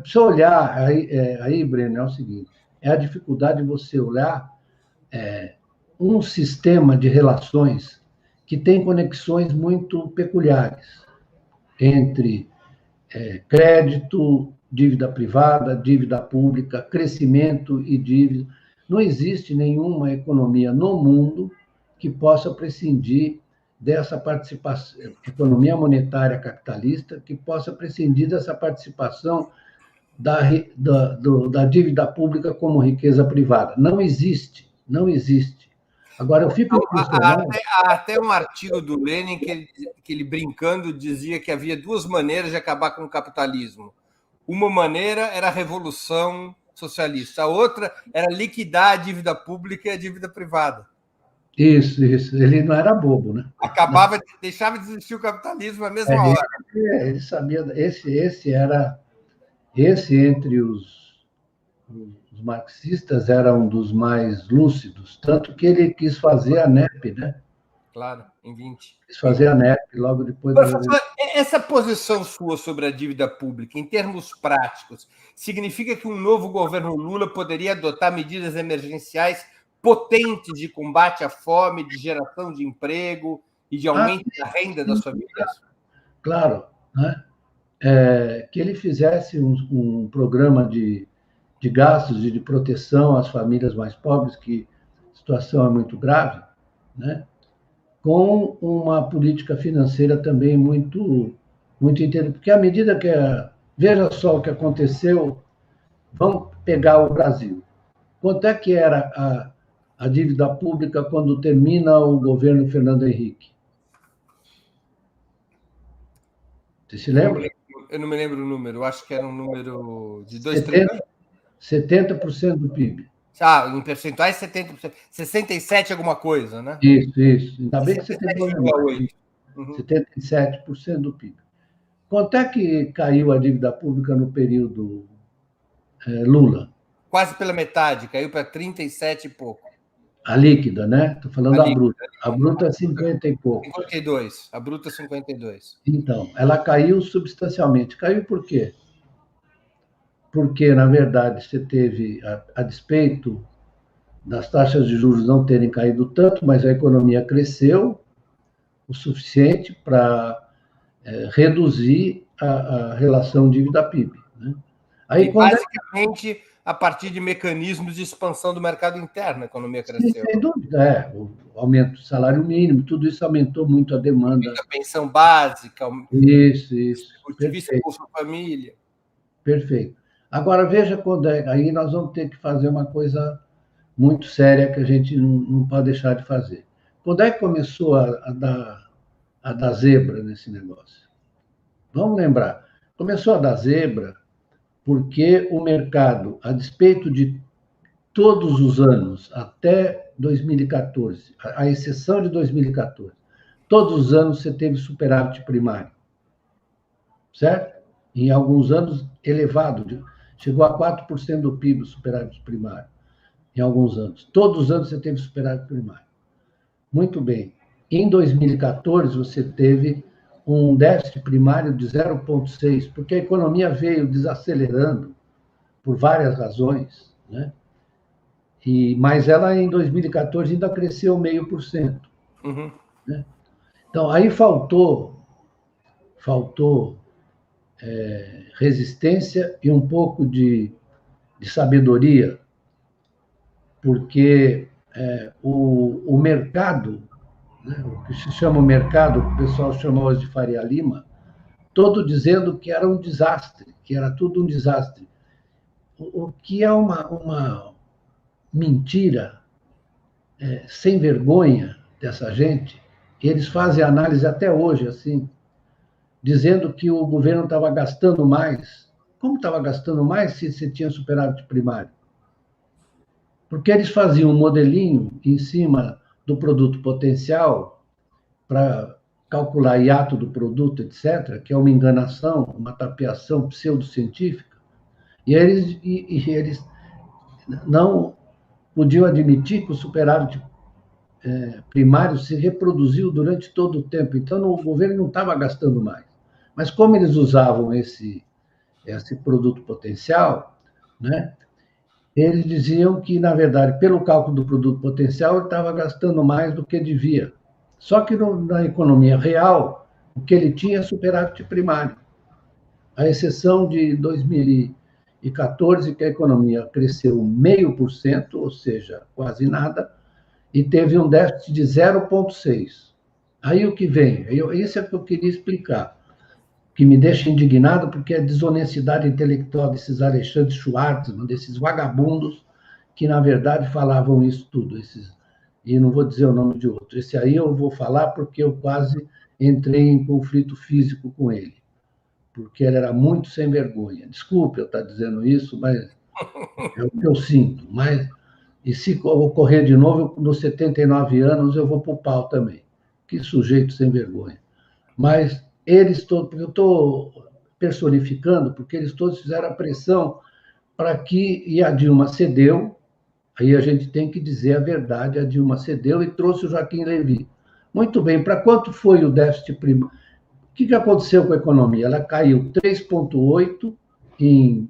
se olhar, aí, Breno, é o seguinte, é a dificuldade de você olhar um sistema de relações que tem conexões muito peculiares entre crédito, dívida privada, dívida pública, crescimento e dívida. Não existe nenhuma economia no mundo que possa prescindir dessa participação, economia monetária capitalista, que possa prescindir dessa participação da dívida pública como riqueza privada. Não existe, não existe. Agora, eu fico impressionado... Há até um artigo do Lenin que ele, brincando, dizia que havia duas maneiras de acabar com o capitalismo. Uma maneira era a revolução socialista, a outra era liquidar a dívida pública e a dívida privada. Isso. Ele não era bobo, né? Deixava de existir o capitalismo na mesma hora. Ele sabia... Esse entre os marxistas era um dos mais lúcidos, tanto que ele quis fazer a NEP, né? Claro, em 20. Quis fazer a NEP logo depois... Essa posição sua sobre a dívida pública, em termos práticos, significa que um novo governo Lula poderia adotar medidas emergenciais potentes de combate à fome, de geração de emprego e de aumento da renda das famílias? Claro, né? Que ele fizesse um programa de gastos e de proteção às famílias mais pobres, que a situação é muito grave, né? Com uma política financeira também muito interessante, porque à medida que... Veja só o que aconteceu, vamos pegar o Brasil. Quanto é que era a dívida pública quando termina o governo Fernando Henrique? Você se lembra? Eu não me lembro o número, acho que era um número de 2 trilhões. 70% do PIB. Em percentuais, 70%. 67 alguma coisa, né? Isso. Ainda bem que você tem problema. 77% do PIB. Quanto é que caiu a dívida pública no período Lula? Quase pela metade, caiu para 37 e pouco. A líquida, né? Estou falando da bruta. A bruta é 50 e pouco. 52. A bruta é 52. Então, ela caiu substancialmente. Caiu por quê? Porque, na verdade, você teve, a despeito das taxas de juros não terem caído tanto, mas a economia cresceu o suficiente para reduzir a relação dívida-PIB. Né? Aí, basicamente, a partir de mecanismos de expansão do mercado interno, a economia cresceu. Sem dúvida, o aumento do salário mínimo, tudo isso aumentou muito a demanda. A pensão básica, isso. O serviço Bolsa Família. Perfeito. Agora, veja aí nós vamos ter que fazer uma coisa muito séria que a gente não pode deixar de fazer. Quando é que começou a dar zebra nesse negócio? Vamos lembrar. Começou a dar zebra porque o mercado, a despeito de todos os anos, até 2014, a exceção de 2014, todos os anos você teve superávit primário. Certo? Em alguns anos, elevado, chegou a 4% do PIB o superávit primário, em alguns anos. Todos os anos você teve superávit primário. Muito bem. Em 2014, você teve um déficit primário de 0,6%, porque a economia veio desacelerando por várias razões, né? Mas ela, em 2014, ainda cresceu 0,5%. Uhum. Né? Então, aí faltou resistência e um pouco de sabedoria, porque o mercado, né, o que se chama o mercado, o pessoal chama hoje de Faria Lima, todo dizendo que era um desastre, que era tudo um desastre. O que é uma mentira sem vergonha dessa gente, eles fazem análise até hoje, assim, dizendo que o governo estava gastando mais. Como estava gastando mais se você tinha superávit primário? Porque eles faziam um modelinho em cima do produto potencial para calcular hiato do produto, etc., que é uma enganação, uma tapeação pseudocientífica, e eles não podiam admitir que o superávit primário se reproduziu durante todo o tempo. Então, o governo não estava gastando mais. Mas como eles usavam esse produto potencial, né, eles diziam que, na verdade, pelo cálculo do produto potencial, ele estava gastando mais do que devia. Só que na economia real, o que ele tinha é superávit primário. A exceção de 2014, que a economia cresceu 0,5%, ou seja, quase nada, e teve um déficit de 0,6%. Aí o que vem? Isso é o que eu queria explicar, que me deixa indignado, porque é a desonestidade intelectual desses Alexandre Schwartzman, desses vagabundos, que, na verdade, falavam isso tudo. E não vou dizer o nome de outro. Esse aí eu vou falar porque eu quase entrei em conflito físico com ele, porque ele era muito sem vergonha. Desculpe eu estar dizendo isso, mas é o que eu sinto. E se ocorrer de novo, nos 79 anos, eu vou para o pau também. Que sujeito sem vergonha. Mas eles todos, eu estou personificando, porque eles todos fizeram a pressão para que, e a Dilma cedeu, aí a gente tem que dizer a verdade, a Dilma cedeu e trouxe o Joaquim Levy. Muito bem, para quanto foi o déficit primário? O que aconteceu com a economia? Ela caiu 3,8% em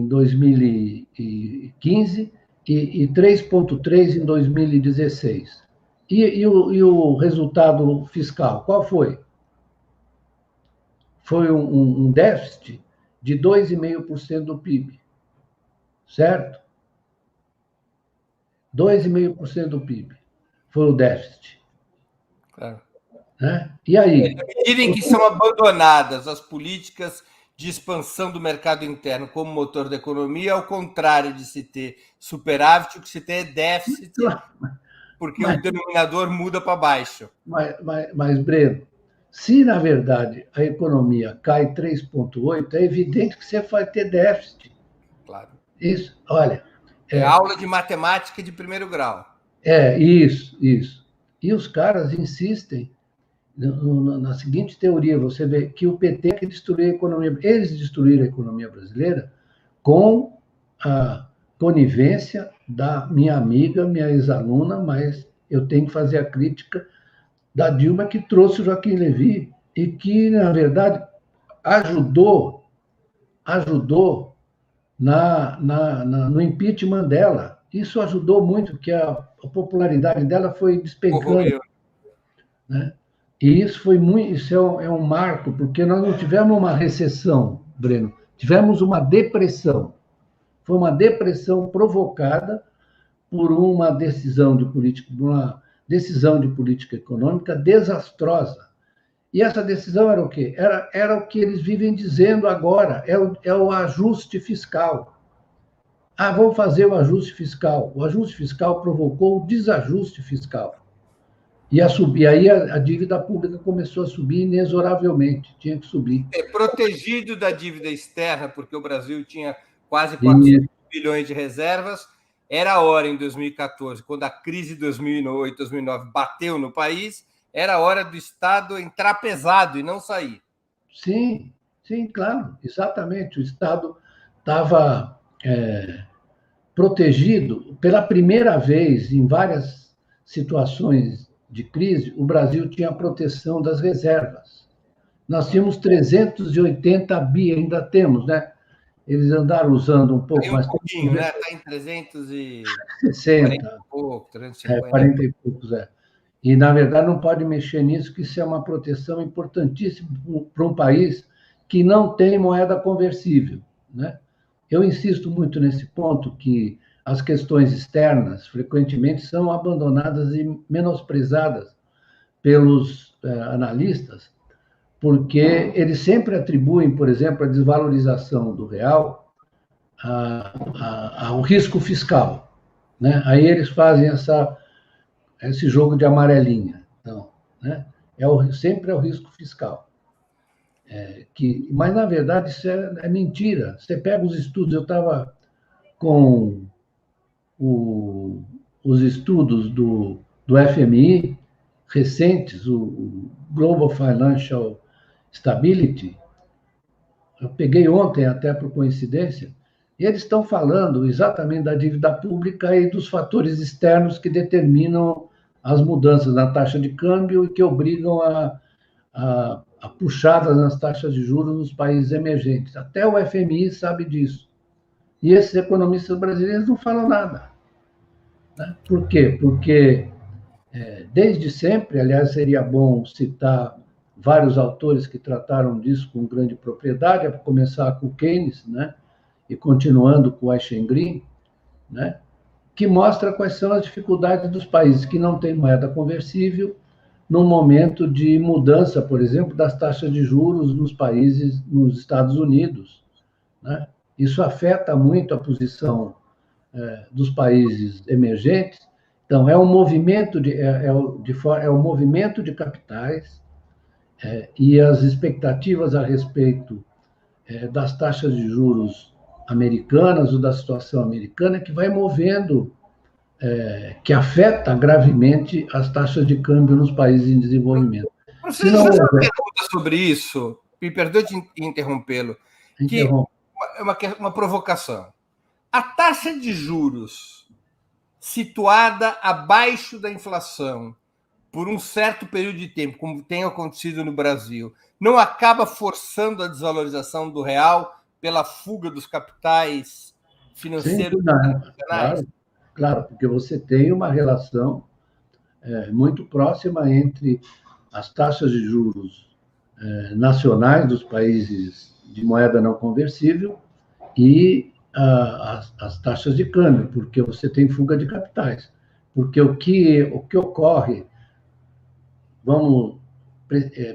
2015 e 3,3% em 2016. E o resultado fiscal, qual foi? Foi um déficit de 2,5% do PIB, certo? 2,5% do PIB foi o déficit. Claro. Né? E aí? Na medida em que são abandonadas as políticas de expansão do mercado interno como motor da economia, ao contrário de se ter superávit, o que se tem é déficit, porque o denominador muda para baixo. Mas, Breno, se, na verdade, a economia cai 3,8%, é evidente que você vai ter déficit. Claro. Isso, olha... É aula de matemática de primeiro grau. Isso. E os caras insistem na seguinte teoria, você vê que o PT que destruiu a economia, eles destruíram a economia brasileira com a conivência da minha amiga, minha ex-aluna, mas eu tenho que fazer a crítica da Dilma, que trouxe o Joaquim Levy e que, na verdade, ajudou no impeachment dela. Isso ajudou muito, porque a popularidade dela foi despencando. Né? E isso é um marco, porque nós não tivemos uma recessão, Breno, tivemos uma depressão. Foi uma depressão provocada por uma decisão de política econômica desastrosa. E essa decisão era o quê? Era o que eles vivem dizendo agora, é o ajuste fiscal. Vamos fazer o ajuste fiscal. O ajuste fiscal provocou o desajuste fiscal. E aí a dívida pública começou a subir inexoravelmente, tinha que subir. Protegido da dívida externa, porque o Brasil tinha quase 400 bilhões de reservas, era a hora, em 2014, quando a crise de 2008, 2009 bateu no país, era a hora do Estado entrar pesado e não sair. Sim, claro, exatamente. O Estado estava protegido. Pela primeira vez, em várias situações de crise, o Brasil tinha a proteção das reservas. Nós tínhamos 380 bi, ainda temos, né? Eles andaram usando um pouco mais. Um pouquinho, né? Está em 360. 40 e pouco, 350. 40 e poucos, E, na verdade, não pode mexer nisso, que isso é uma proteção importantíssima para um país que não tem moeda conversível. Né? Eu insisto muito nesse ponto, que as questões externas, frequentemente, são abandonadas e menosprezadas pelos analistas, porque eles sempre atribuem, por exemplo, a desvalorização do real ao risco fiscal. Né? Aí eles fazem esse jogo de amarelinha. Então, né? Sempre é o risco fiscal. Mas, na verdade, isso é mentira. Você pega os estudos, eu estava com os estudos do FMI recentes, o Global Financial Stability, eu peguei ontem até por coincidência, e eles estão falando exatamente da dívida pública e dos fatores externos que determinam as mudanças na taxa de câmbio e que obrigam a puxadas nas taxas de juros nos países emergentes. Até o FMI sabe disso. E esses economistas brasileiros não falam nada. Né? Por quê? Porque, desde sempre, aliás, seria bom citar vários autores que trataram disso com grande propriedade, a começar com Keynes, né? E continuando com Aschengreen, né? Que mostra quais são as dificuldades dos países que não têm moeda conversível no momento de mudança, por exemplo, das taxas de juros nos Estados Unidos, né? Isso afeta muito a posição dos países emergentes. Então, é um movimento um movimento de capitais e as expectativas a respeito das taxas de juros americanas ou da situação americana que vai movendo, que afeta gravemente as taxas de câmbio nos países em desenvolvimento. Professor, deixa eu fazer uma pergunta sobre isso, me perdoe de interrompê-lo, que é uma provocação. A taxa de juros situada abaixo da inflação por um certo período de tempo, como tem acontecido no Brasil, não acaba forçando a desvalorização do real pela fuga dos capitais financeiros internacionais? Claro, porque você tem uma relação muito próxima entre as taxas de juros nacionais dos países de moeda não conversível e as taxas de câmbio, porque você tem fuga de capitais. Porque o que ocorre, vamos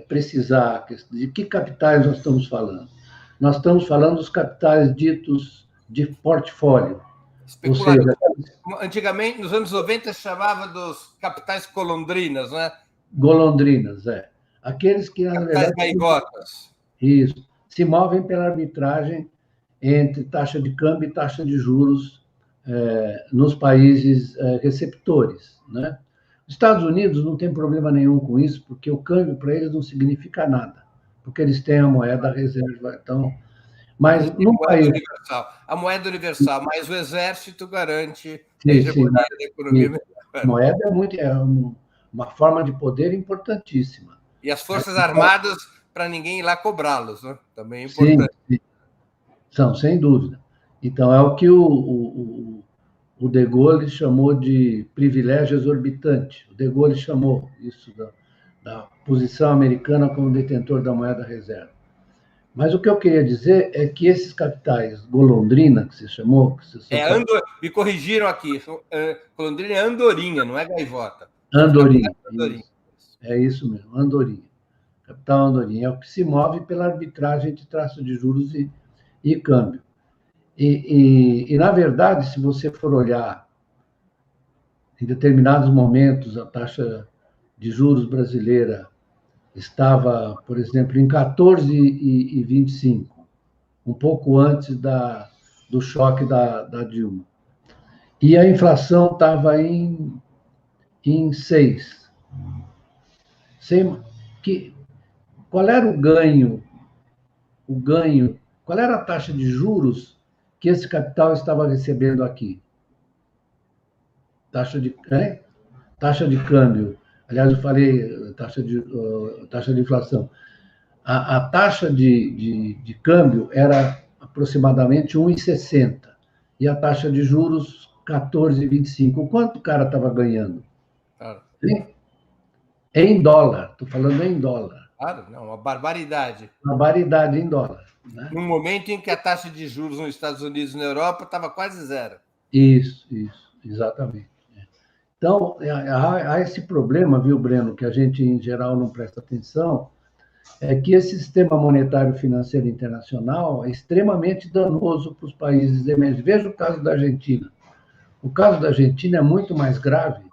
precisar de que capitais nós estamos falando. Nós estamos falando dos capitais ditos de portfólio. Ou seja, antigamente, nos anos 90, se chamava dos capitais golondrinas, né? Golondrinas, aqueles que, na verdade, gaivotas. Isso, se movem pela arbitragem entre taxa de câmbio e taxa de juros nos países receptores, né? Os Estados Unidos não tem problema nenhum com isso, porque o câmbio para eles não significa nada, porque eles têm a moeda reserva. Então, mas no país a moeda universal, mas o exército garante a hegemonia da economia. A moeda é uma forma de poder importantíssima. E as forças armadas, para ninguém ir lá cobrá-los, né? Também é importante. Sim. São, sem dúvida. Então, é o que o De Gaulle chamou de privilégio exorbitante. O De Gaulle chamou isso da posição americana como detentor da moeda reserva. Mas o que eu queria dizer é que esses capitais golondrina, que você chamou... me corrigiram aqui. Golondrina é andorinha, não é gaivota. Andorinha. É isso mesmo, andorinha. Capital andorinha. É o que se move pela arbitragem de taxa de juros e câmbio. E, na verdade, se você for olhar, em determinados momentos, a taxa de juros brasileira estava, por exemplo, em 14,25, um pouco antes do choque da Dilma. E a inflação estava em 6. Qual era o ganho? Qual era a taxa de juros que esse capital estava recebendo aqui? Taxa de câmbio. Aliás, eu falei taxa de inflação. A taxa de câmbio era aproximadamente 1,60 e a taxa de juros 14,25. Quanto o cara estava ganhando? Claro. Em dólar. Estou falando em dólar. Claro, não, uma barbaridade. Uma barbaridade em dólar. Né? Num momento em que a taxa de juros nos Estados Unidos e na Europa estava quase zero. Isso, exatamente. Então, há esse problema, viu, Breno, que a gente, em geral, não presta atenção, é que esse sistema monetário financeiro internacional é extremamente danoso para os países emergentes. Veja o caso da Argentina. O caso da Argentina é muito mais grave,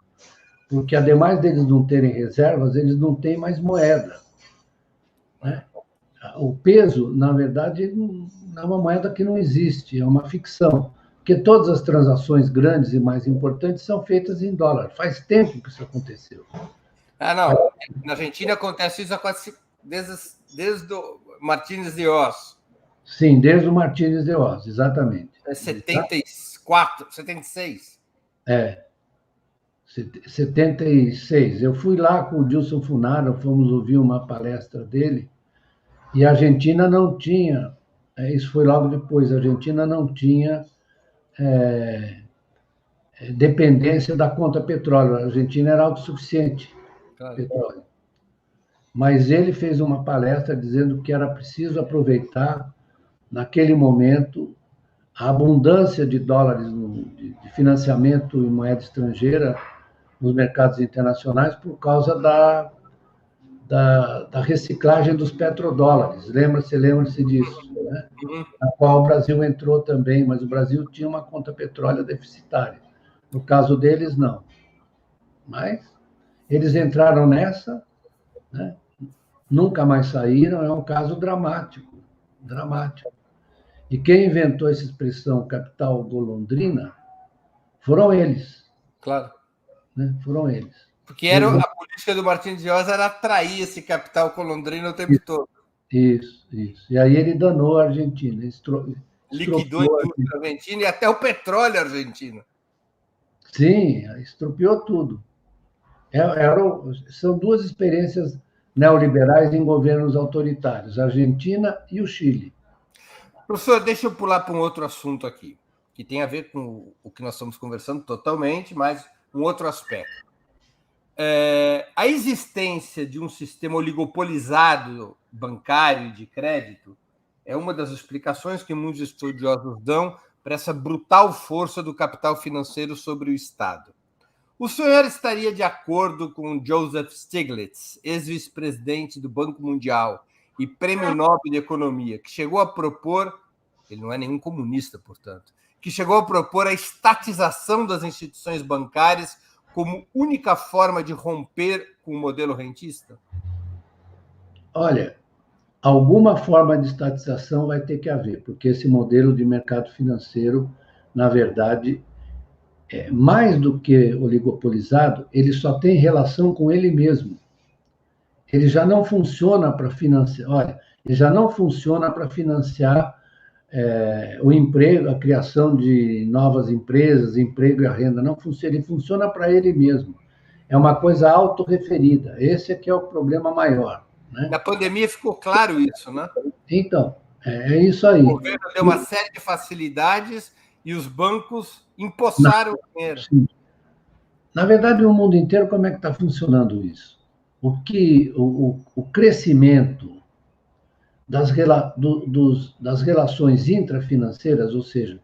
porque, ademais deles não terem reservas, eles não têm mais moeda, né? O peso, na verdade, é uma moeda que não existe, é uma ficção, porque todas as transações grandes e mais importantes são feitas em dólar. Faz tempo que isso aconteceu. Não. Na Argentina acontece isso desde o Martínez de Oz. Sim, desde o Martínez de Oz, exatamente. É 74, 76. 76. Eu fui lá com o Dilson Funaro, fomos ouvir uma palestra dele, e a Argentina não tinha, isso foi logo depois, a Argentina não tinha dependência da conta petróleo. A Argentina era autossuficiente em petróleo. Mas ele fez uma palestra dizendo que era preciso aproveitar, naquele momento, a abundância de dólares de financiamento em moeda estrangeira nos mercados internacionais por causa da reciclagem dos petrodólares. Lembra-se disso, né? Na qual o Brasil entrou também, mas o Brasil tinha uma conta petróleo deficitária. No caso deles, não. Mas eles entraram nessa, né? Nunca mais saíram, é um caso dramático, dramático. E quem inventou essa expressão capital golondrina foram eles. Claro. Né? Foram eles. Porque a política do Martins de Oz era atrair esse capital golondrina o tempo todo. Isso. E aí ele danou a Argentina. Liquidou a indústria argentina e até o petróleo argentino. Sim, estropiou tudo. São duas experiências neoliberais em governos autoritários, a Argentina e o Chile. Professor, deixa eu pular para um outro assunto aqui, que tem a ver com o que nós estamos conversando totalmente, mas um outro aspecto. A existência de um sistema oligopolizado bancário e de crédito é uma das explicações que muitos estudiosos dão para essa brutal força do capital financeiro sobre o Estado. O senhor estaria de acordo com Joseph Stiglitz, ex-vice-presidente do Banco Mundial e Prêmio Nobel de Economia, que chegou a propor, ele não é nenhum comunista, portanto, que chegou a propor a estatização das instituições bancárias como única forma de romper com o modelo rentista? Olha, alguma forma de estatização vai ter que haver, porque esse modelo de mercado financeiro, na verdade, mais do que oligopolizado, ele só tem relação com ele mesmo. Ele já não funciona para financiar. Olha, ele já não funciona para financiar o emprego, a criação de novas empresas, emprego e a renda. Não funciona. Ele funciona para ele mesmo. É uma coisa autorreferida. Esse é que é o problema maior. Né? Na pandemia ficou claro isso, né? Então, é isso aí. O governo deu uma série de facilidades e os bancos empossaram o dinheiro. Sim. Na verdade, no mundo inteiro, como é que está funcionando isso? O crescimento das relações intrafinanceiras, ou seja,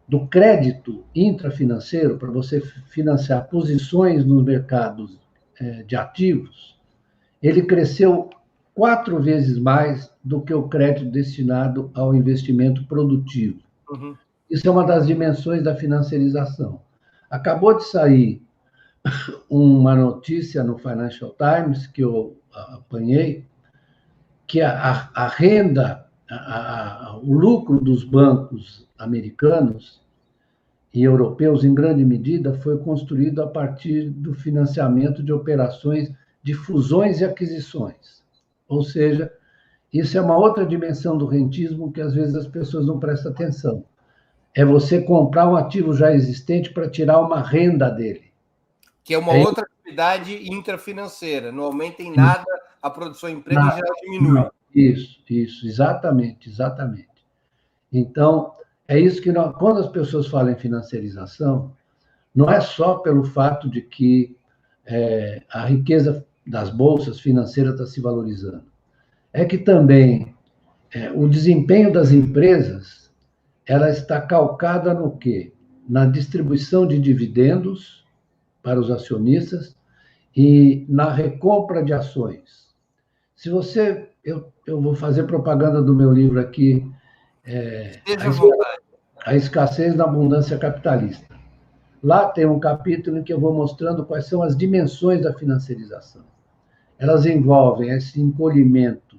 do crédito intrafinanceiro para você financiar posições nos mercados de ativos, ele cresceu 4 vezes mais do que o crédito destinado ao investimento produtivo. Uhum. Isso é uma das dimensões da financiarização. Acabou de sair uma notícia no Financial Times, que eu apanhei, que a renda, o lucro dos bancos americanos e europeus, em grande medida, foi construído a partir do financiamento de operações de fusões e aquisições. Ou seja, isso é uma outra dimensão do rentismo que às vezes as pessoas não prestam atenção. É você comprar um ativo já existente para tirar uma renda dele. Que é uma outra atividade intrafinanceira. Não aumenta em nada a produção de emprego e já diminui. Não. Isso, exatamente. Então, é isso que quando as pessoas falam em financiarização, não é só pelo fato de que a riqueza das bolsas financeiras está se valorizando. É que também o desempenho das empresas ela está calcada no quê? Na distribuição de dividendos para os acionistas e na recompra de ações. Se você... Eu vou fazer propaganda do meu livro aqui, Seja à vontade. A Escassez da Abundância Capitalista. Lá tem um capítulo em que eu vou mostrando quais são as dimensões da financiarização. Elas envolvem esse encolhimento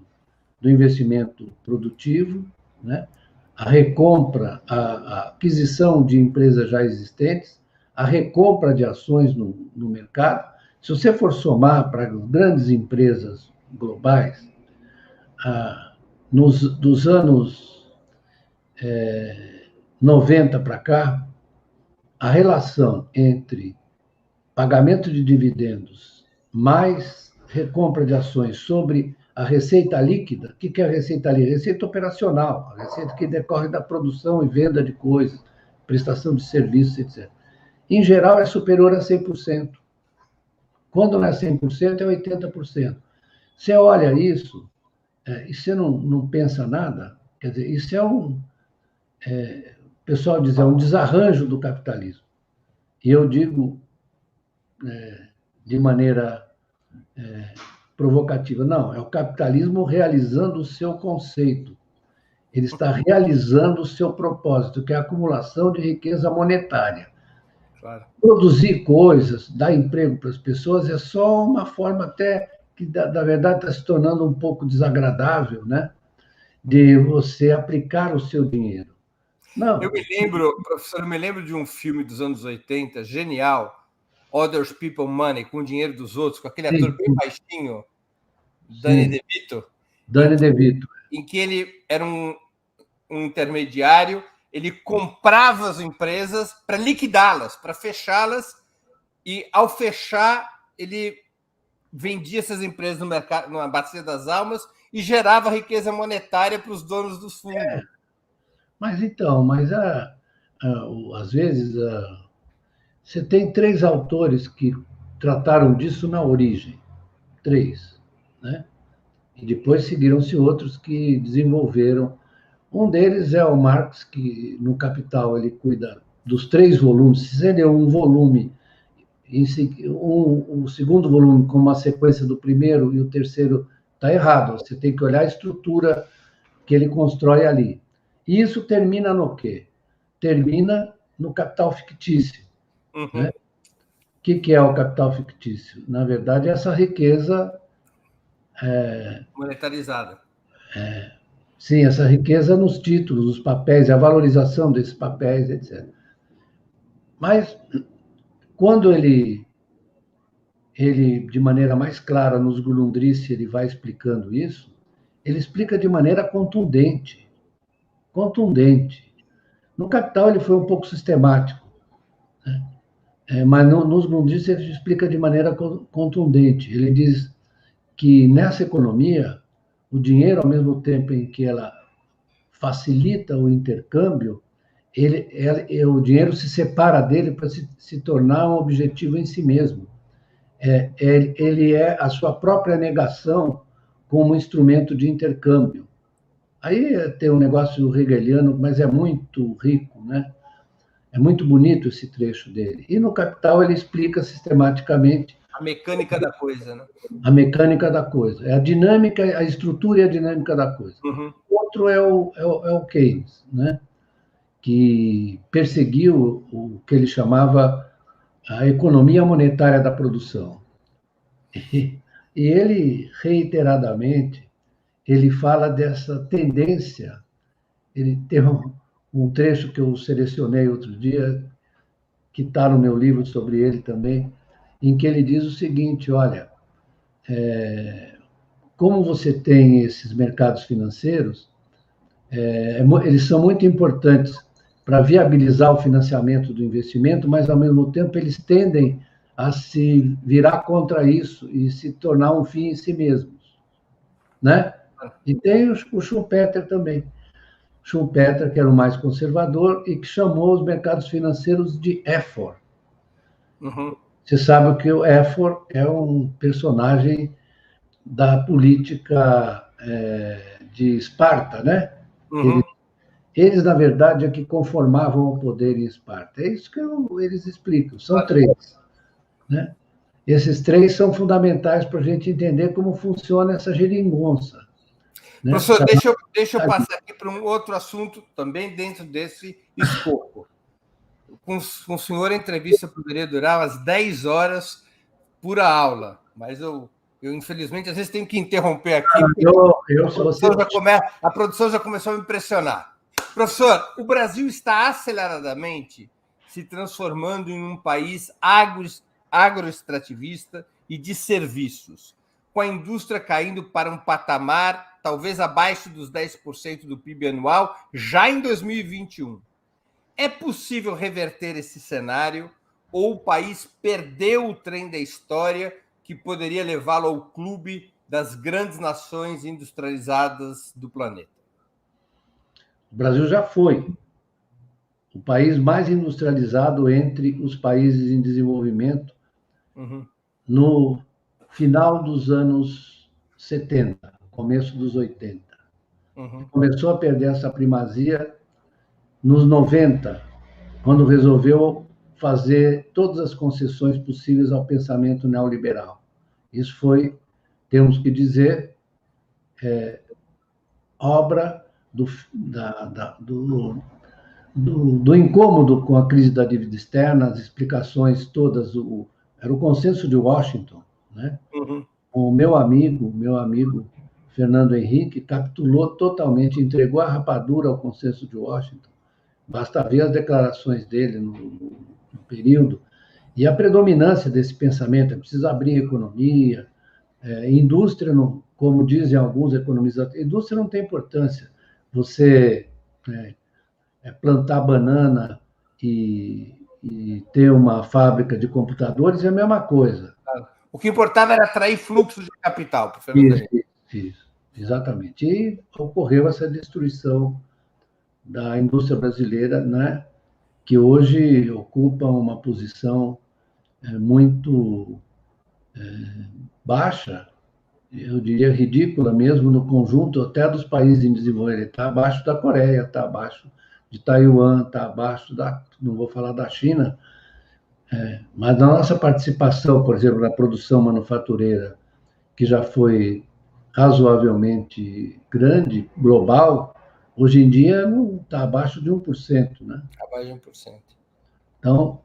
do investimento produtivo, né? A recompra, a aquisição de empresas já existentes, a recompra de ações no mercado. Se você for somar para grandes empresas globais, dos anos 90 para cá, a relação entre pagamento de dividendos mais recompra de ações sobre a receita líquida. O que é a receita líquida? Receita operacional, a receita que decorre da produção e venda de coisas, prestação de serviços, etc. Em geral, é superior a 100%. Quando não é 100%, é 80%. Você olha isso, e você não pensa nada, quer dizer, isso é o pessoal diz, é um desarranjo do capitalismo. E eu digo, de maneira provocativa, não, é o capitalismo realizando o seu conceito. Ele está realizando o seu propósito, que é a acumulação de riqueza monetária. Claro. Produzir coisas, dar emprego para as pessoas é só uma forma até que, na verdade, está se tornando um pouco desagradável, né? De você aplicar o seu dinheiro. Não. Professor, eu me lembro de um filme dos anos 80, genial, Other People Money, com o dinheiro dos outros, com aquele ator bem baixinho, Danny DeVito. Danny DeVito. Em que ele era um intermediário, ele comprava as empresas para liquidá-las, para fechá-las, e ao fechar, ele vendia essas empresas no mercado, numa bacia das almas, e gerava riqueza monetária para os donos dos fundos. Mas então, às vezes você tem 3 autores que trataram disso na origem, 3, né? E depois seguiram-se outros que desenvolveram. Um deles é o Marx, que no Capital ele cuida dos 3 volumes. Se você deu um volume, o segundo volume com uma sequência do primeiro e o terceiro, está errado. Você tem que olhar a estrutura que ele constrói ali. E isso termina no quê? Termina no capital fictício. Uhum. Né? O que é o capital fictício? Na verdade, é essa riqueza... monetarizada. Sim, essa riqueza nos títulos, nos papéis, a valorização desses papéis, etc. Mas, quando ele de maneira mais clara, nos Gulundrice, ele vai explicando isso, ele explica de maneira contundente. Contundente. No Capital, ele foi um pouco sistemático, né? Mas nos Gulundrice, ele explica de maneira contundente. Ele diz que, nessa economia, o dinheiro, ao mesmo tempo em que ela facilita o intercâmbio, o dinheiro se separa dele para se tornar um objetivo em si mesmo. Ele é a sua própria negação como instrumento de intercâmbio. Aí tem um negócio hegeliano, mas é muito rico, né? É muito bonito esse trecho dele. E no Capital ele explica sistematicamente a mecânica da coisa, né? A mecânica da coisa. É a dinâmica, a estrutura e a dinâmica da coisa. Uhum. Outro é o Keynes, né? Que perseguiu o que ele chamava a economia monetária da produção. E ele, reiteradamente, ele fala dessa tendência. Ele tem um trecho que eu selecionei outro dia, que está no meu livro sobre ele também, em que ele diz o seguinte, olha, como você tem esses mercados financeiros, eles são muito importantes para viabilizar o financiamento do investimento, mas, ao mesmo tempo, eles tendem a se virar contra isso e se tornar um fim em si mesmos, né? E tem o Schumpeter também. Schumpeter, que era o mais conservador e que chamou os mercados financeiros de éfor. Uhum. Você sabe que o éfor é um personagem da política de Esparta, né? Uhum. Eles, na verdade, é que conformavam o poder em Esparta. É isso que eles explicam. São 3. Né? Esses 3 são fundamentais para a gente entender como funciona essa geringonça. Né? Professor, deixa eu passar aqui para um outro assunto também dentro desse escopo. com o senhor a entrevista poderia durar umas 10 horas pura aula, mas eu infelizmente, às vezes tenho que interromper aqui, a produção já começou a me impressionar. Professor, o Brasil está aceleradamente se transformando em um país agroextrativista e de serviços, com a indústria caindo para um patamar talvez abaixo dos 10% do PIB anual, já em 2021. É possível reverter esse cenário ou o país perdeu o trem da história que poderia levá-lo ao clube das grandes nações industrializadas do planeta? O Brasil já foi o país mais industrializado entre os países em desenvolvimento no final dos anos 70, começo dos 80. Começou a perder essa primazia nos 90, quando resolveu fazer todas as concessões possíveis ao pensamento neoliberal. Isso foi, temos que dizer, obra do incômodo com a crise da dívida externa, as explicações todas, era o consenso de Washington, né? O meu amigo Fernando Henrique capitulou totalmente, entregou a rapadura ao consenso de Washington. Basta ver as declarações dele no período. E a predominância desse pensamento é preciso abrir a economia, indústria, não, como dizem alguns economistas, indústria não tem importância. Você plantar banana e ter uma fábrica de computadores é a mesma coisa. O que importava era atrair fluxo de capital para o Fernando Henrique. Isso, exatamente. E ocorreu essa destruição da indústria brasileira, né, que hoje ocupa uma posição muito baixa, eu diria ridícula mesmo, no conjunto até dos países em desenvolvimento. Está abaixo da Coreia, está abaixo de Taiwan, está abaixo não vou falar da China, mas na nossa participação, por exemplo, na produção manufatureira, que já foi razoavelmente grande, global, hoje em dia não está abaixo de 1%, né? Abaixo de 1%. Então,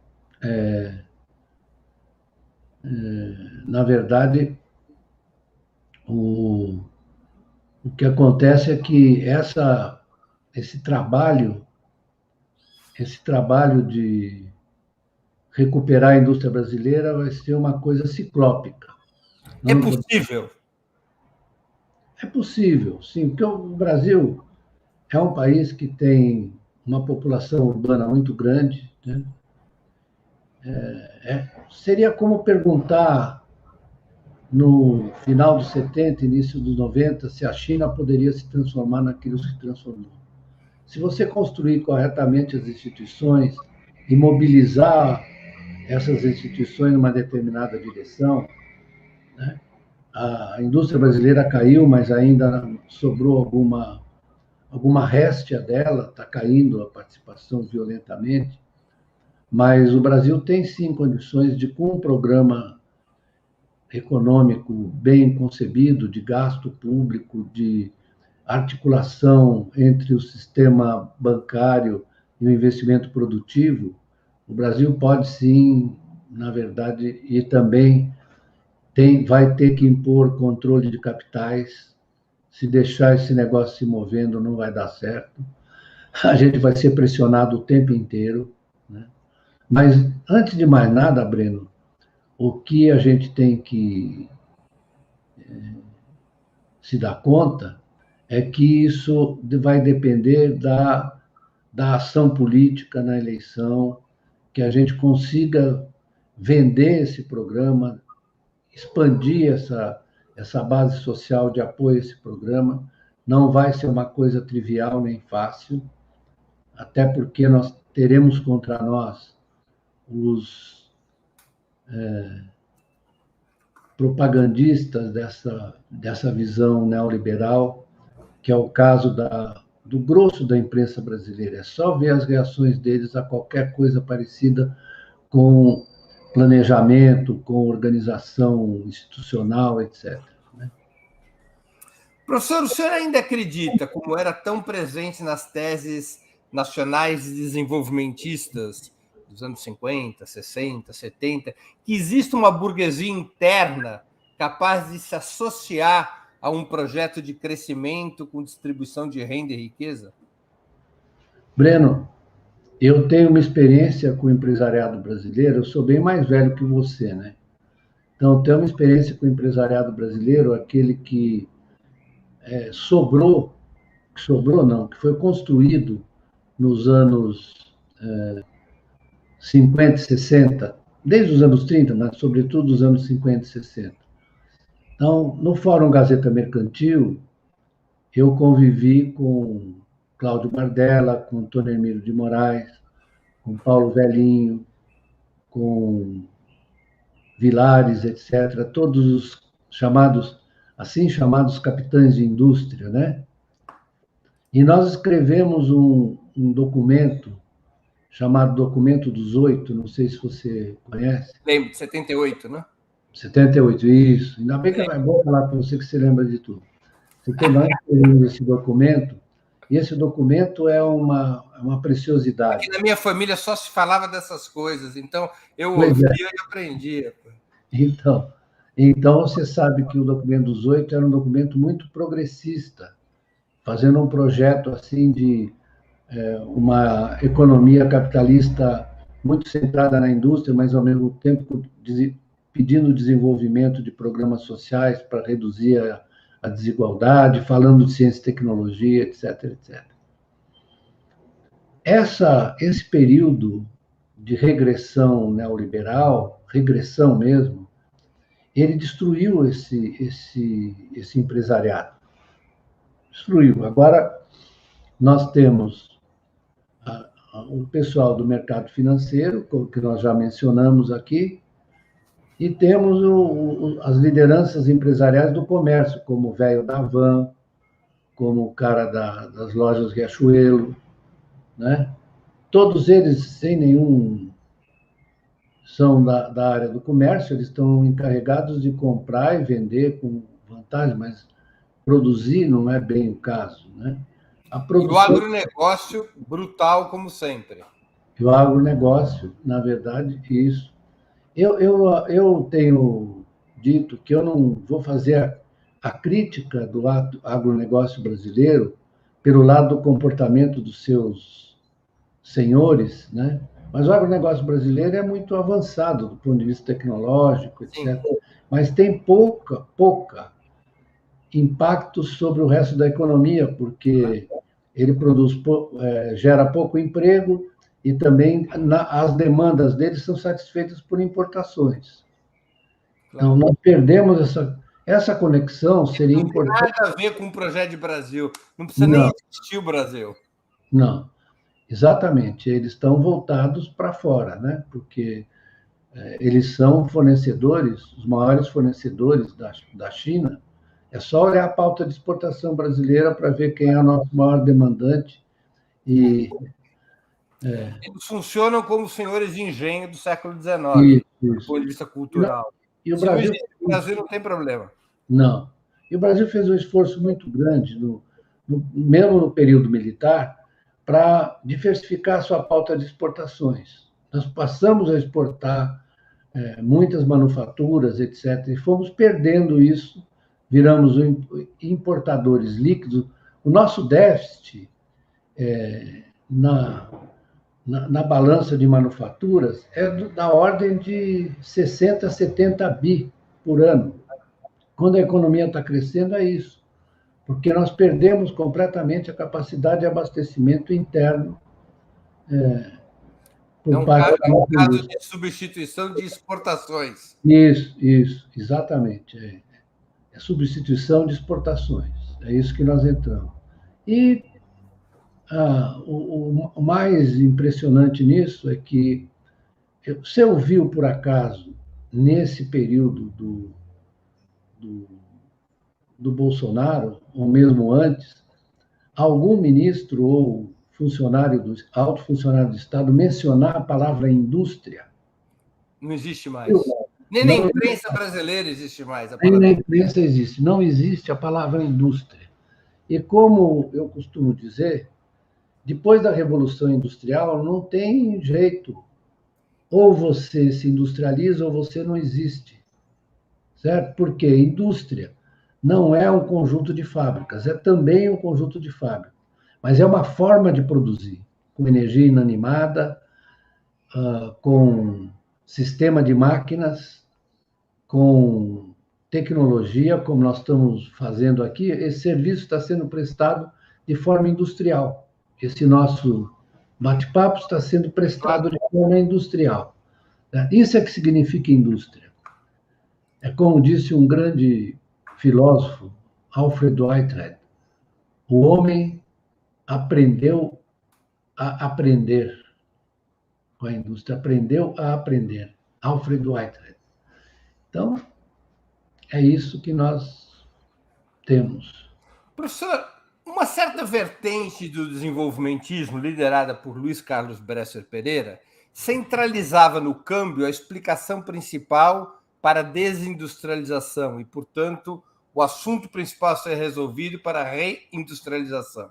na verdade, o que acontece é que esse trabalho de recuperar a indústria brasileira vai ser uma coisa ciclópica. É possível? É possível, sim, porque o Brasil é um país que tem uma população urbana muito grande, né? Seria como perguntar, no final dos 70, início dos 90, se a China poderia se transformar naquilo que se transformou. Se você construir corretamente as instituições e mobilizar essas instituições numa determinada direção, né? A indústria brasileira caiu, mas ainda sobrou alguma réstia dela, está caindo a participação violentamente, mas o Brasil tem sim condições de, com um programa econômico bem concebido, de gasto público, de articulação entre o sistema bancário e o investimento produtivo, o Brasil pode sim, na verdade, e também vai ter que impor controle de capitais. Se deixar esse negócio se movendo, não vai dar certo. A gente vai ser pressionado o tempo inteiro, né? Mas, antes de mais nada, Breno, o que a gente tem que se dar conta é que isso vai depender da ação política na eleição, que a gente consiga vender esse programa, expandir essa base social de apoio a esse programa. Não vai ser uma coisa trivial nem fácil, até porque nós teremos contra nós os propagandistas dessa visão neoliberal, que é o caso do grosso da imprensa brasileira. É só ver as reações deles a qualquer coisa parecida com planejamento, com organização institucional, etc. Né? Professor, o senhor ainda acredita, como era tão presente nas teses nacionais e desenvolvimentistas dos anos 50, 60, 70, que existe uma burguesia interna capaz de se associar a um projeto de crescimento com distribuição de renda e riqueza? Breno, eu tenho uma experiência com o empresariado brasileiro, eu sou bem mais velho que você, né? Então, eu tenho uma experiência com o empresariado brasileiro, aquele que que foi construído nos anos 50 e 60, desde os anos 30, mas sobretudo dos anos 50 e 60. Então, no Fórum Gazeta Mercantil, eu convivi com Cláudio Bardella, com Antônio Hermílio de Moraes, com Paulo Velhinho, com Vilares, etc., todos os assim chamados capitães de indústria, né? E nós escrevemos um documento chamado Documento dos Oito, não sei se você conhece. Lembro, de 78, né? 78, isso. Ainda bem que é bom falar para você que você lembra de tudo. Porque nós escrevemos esse documento, e esse documento é uma preciosidade. Aqui na minha família só se falava dessas coisas, então eu ouvia e aprendia. Então, você sabe que o Documento dos Oito era um documento muito progressista, fazendo um projeto assim de uma economia capitalista muito centrada na indústria, mas ao mesmo tempo pedindo desenvolvimento de programas sociais para reduzir a desigualdade, falando de ciência e tecnologia, etc, etc. Esse período de regressão neoliberal, regressão mesmo, ele destruiu esse empresariado. Destruiu. Agora, nós temos o pessoal do mercado financeiro, que nós já mencionamos aqui, e temos as lideranças empresariais do comércio, como o velho da Van, como o cara das lojas Riachuelo, né? Todos eles, sem nenhum... são da área do comércio, eles estão encarregados de comprar e vender com vantagem, mas produzir não é bem o caso, né? E o agronegócio brutal, como sempre. E o agronegócio, na verdade, isso. Eu tenho dito que eu não vou fazer a crítica do agronegócio brasileiro pelo lado do comportamento dos seus senhores, né? Mas o agronegócio brasileiro é muito avançado do ponto de vista tecnológico, etc. Sim. Mas tem pouca impacto sobre o resto da economia, porque ele gera pouco emprego e também as demandas dele são satisfeitas por importações. Então, nós perdemos essa conexão, seria importante. Não tem nada a ver com o projeto de Brasil. Não precisa nem existir o Brasil. Não, exatamente. Eles estão voltados para fora, né? Porque eles são fornecedores, os maiores fornecedores da China. É só olhar a pauta de exportação brasileira para ver quem é o nosso maior demandante. Eles funcionam como senhores de engenho do século XIX, do ponto de vista cultural. E o Brasil não tem problema. Não. E o Brasil fez um esforço muito grande, mesmo no período militar, para diversificar a sua pauta de exportações. Nós passamos a exportar muitas manufaturas, etc., e fomos perdendo isso, viramos importadores líquidos. O nosso déficit na balança de manufaturas é da ordem de 60, 70 bi por ano. Quando a economia está crescendo, é isso. Porque nós perdemos completamente a capacidade de abastecimento interno. Um caso de substituição de exportações. Isso, exatamente. É substituição de exportações. É isso que nós entramos. E o mais impressionante nisso é que você ouviu, por acaso, nesse período do Bolsonaro, ou mesmo antes, algum ministro ou alto funcionário do Estado mencionar a palavra indústria? Não existe mais. Nem na imprensa brasileira existe mais. Nem na imprensa existe. Não existe a palavra indústria. E como eu costumo dizer, depois da Revolução Industrial, não tem jeito. ou você se industrializa ou você não existe, certo? Porque indústria não é um conjunto de fábricas, é também um conjunto de fábricas, mas é uma forma de produzir, com energia inanimada, com sistema de máquinas, com tecnologia, como nós estamos fazendo aqui. Esse serviço está sendo prestado de forma industrial. Esse nosso bate-papo está sendo prestado de forma industrial. Isso é que significa indústria. É como disse um grande filósofo, Alfred Whitehead, o homem aprendeu a aprender com a indústria, aprendeu a aprender. Alfred Whitehead. Então, é isso que nós temos. Professor, uma certa vertente do desenvolvimentismo, liderada por Luiz Carlos Bresser Pereira, centralizava no câmbio a explicação principal para a desindustrialização e, portanto, o assunto principal a ser resolvido para a reindustrialização.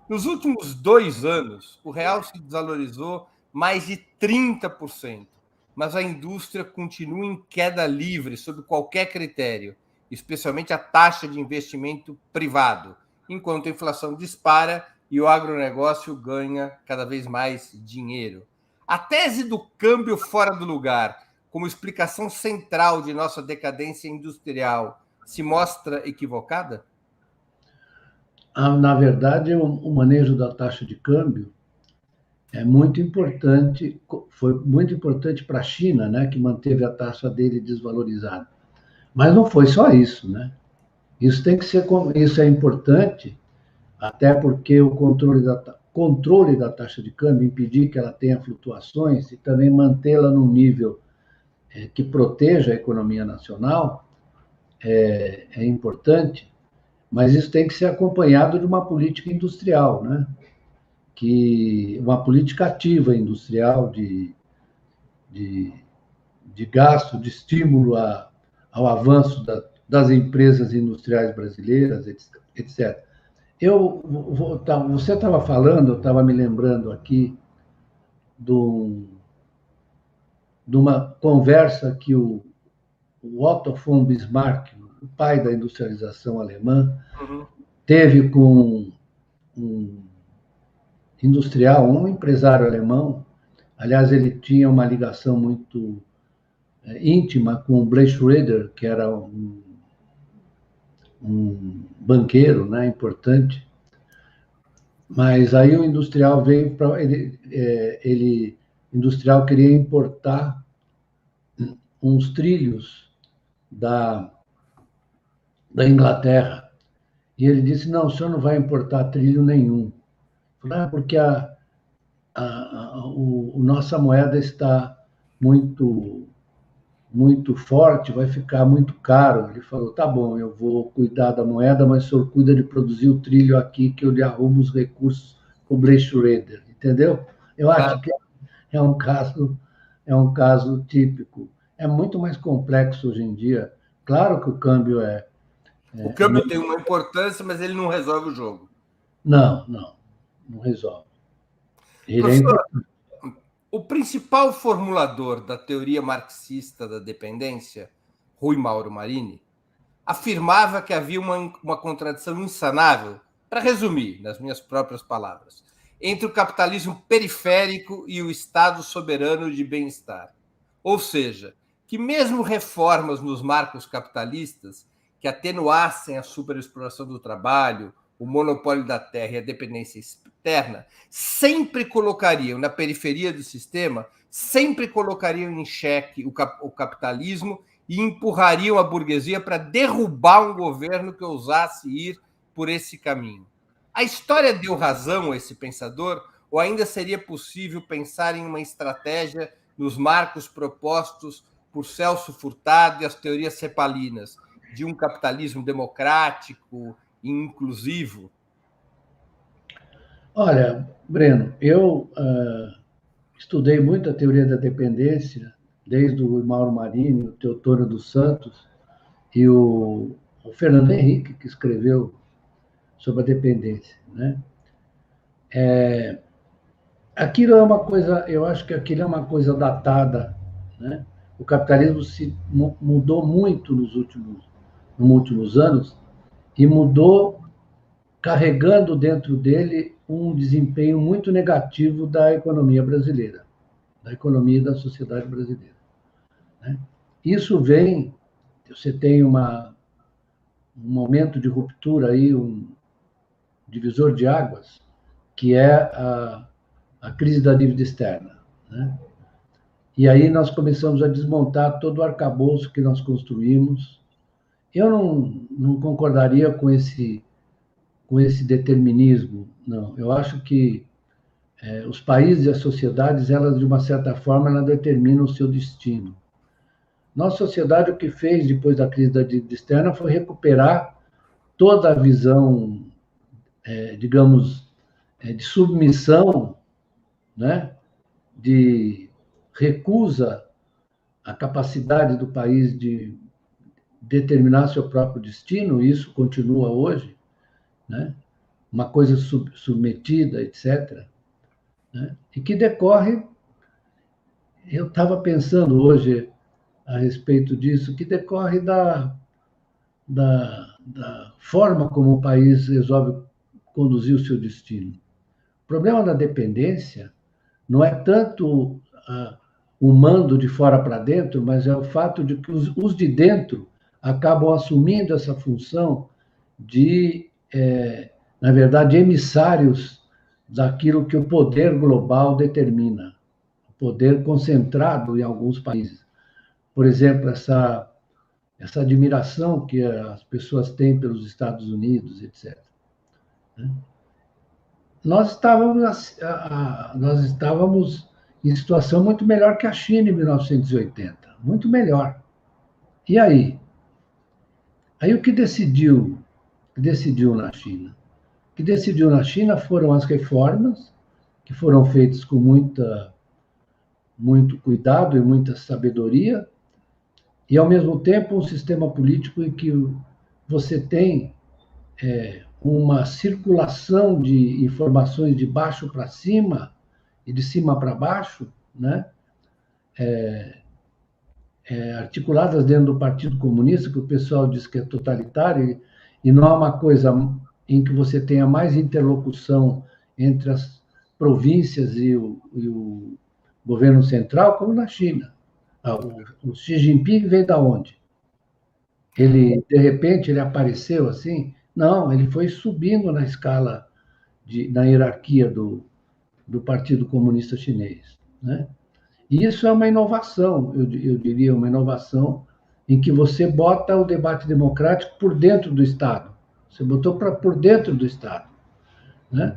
Nos últimos 2 anos, o real se desvalorizou mais de 30%, mas a indústria continua em queda livre sob qualquer critério, especialmente a taxa de investimento privado, enquanto a inflação dispara e o agronegócio ganha cada vez mais dinheiro. A tese do câmbio fora do lugar, como explicação central de nossa decadência industrial, se mostra equivocada? Na verdade, o manejo da taxa de câmbio é muito importante, foi muito importante para a China, né, que manteve a taxa dele desvalorizada. Mas não foi só isso, né? Isso é importante, até porque o controle da taxa de câmbio, impedir que ela tenha flutuações e também mantê-la num nível que proteja a economia nacional, é importante, mas isso tem que ser acompanhado de uma política industrial, né? Uma política ativa industrial de, de gasto, de estímulo ao avanço das empresas industriais brasileiras, etc. Você estava falando, eu estava me lembrando aqui de uma conversa que o Otto von Bismarck, o pai da industrialização alemã, teve com um industrial, um empresário alemão. Aliás, ele tinha uma ligação muito íntima com o Blei Schroeder, que era um banqueiro, né, importante. Mas aí o industrial veio para ele industrial queria importar uns trilhos da Inglaterra. E ele disse: não, o senhor não vai importar trilho nenhum. Porque nossa moeda está muito forte, vai ficar muito caro. Ele falou: tá bom, eu vou cuidar da moeda, mas o senhor cuida de produzir o trilho aqui, que eu lhe arrumo os recursos com o Blei Schroeder, entendeu? Eu acho que é um caso típico. É muito mais complexo hoje em dia. Claro que o câmbio o câmbio tem uma importância, mas ele não resolve o jogo. Não resolve. Professor, o principal formulador da teoria marxista da dependência, Rui Mauro Marini, afirmava que havia uma contradição insanável, para resumir, nas minhas próprias palavras, entre o capitalismo periférico e o Estado soberano de bem-estar. Ou seja, que mesmo reformas nos marcos capitalistas que atenuassem a superexploração do trabalho, o monopólio da terra e a dependência externa, sempre colocariam na periferia do sistema, sempre colocariam em xeque o capitalismo e empurrariam a burguesia para derrubar um governo que ousasse ir por esse caminho. A história deu razão a esse pensador, ou ainda seria possível pensar em uma estratégia nos marcos propostos por Celso Furtado e as teorias cepalinas, de um capitalismo democrático e inclusivo? Olha, Breno, eu estudei muito a teoria da dependência, desde o Mauro Marini, o Teotônio dos Santos e o Fernando Henrique, que escreveu sobre a dependência, né? aquilo é uma coisa, eu acho que aquilo é uma coisa datada, né? O capitalismo mudou muito nos últimos anos e mudou carregando dentro dele um desempenho muito negativo da economia brasileira, da economia e da sociedade brasileira, né? Isso vem, você tem um momento de ruptura aí, um divisor de águas, que é a crise da dívida externa, né? E aí nós começamos a desmontar todo o arcabouço que nós construímos. Eu não concordaria com esse determinismo, não. Eu acho que os países e as sociedades, elas, de uma certa forma, elas determinam o seu destino. Nossa sociedade, o que fez depois da crise da dívida externa foi recuperar toda a visão, digamos, de submissão, né? De recusa à capacidade do país de determinar seu próprio destino, e isso continua hoje, né? Uma coisa submetida, etc., né? E que decorre, eu estava pensando hoje a respeito disso, que decorre da forma como o país resolve conduzir o seu destino. O problema da dependência não é tanto o mando de fora para dentro, mas é o fato de que os de dentro acabam assumindo essa função de, na verdade, emissários daquilo que o poder global determina, o poder concentrado em alguns países. Por exemplo, essa admiração que as pessoas têm pelos Estados Unidos, etc. Nós estávamos em situação muito melhor que a China em 1980, muito melhor. E aí? Aí o que decidiu na China? O que decidiu na China foram as reformas, que foram feitas com muito cuidado e muita sabedoria, e, ao mesmo tempo, um sistema político em que você tem uma circulação de informações de baixo para cima e de cima para baixo, né? Articuladas dentro do Partido Comunista, que o pessoal diz que é totalitário, e não é uma coisa em que você tenha mais interlocução entre as províncias e o governo central, como na China. O Xi Jinping veio da onde? Ele, de repente, ele apareceu assim? Não, ele foi subindo na escala, na hierarquia do Partido Comunista Chinês, né? E isso é uma inovação, eu diria, uma inovação em que você bota o debate democrático por dentro do Estado. Você botou por dentro do Estado, né?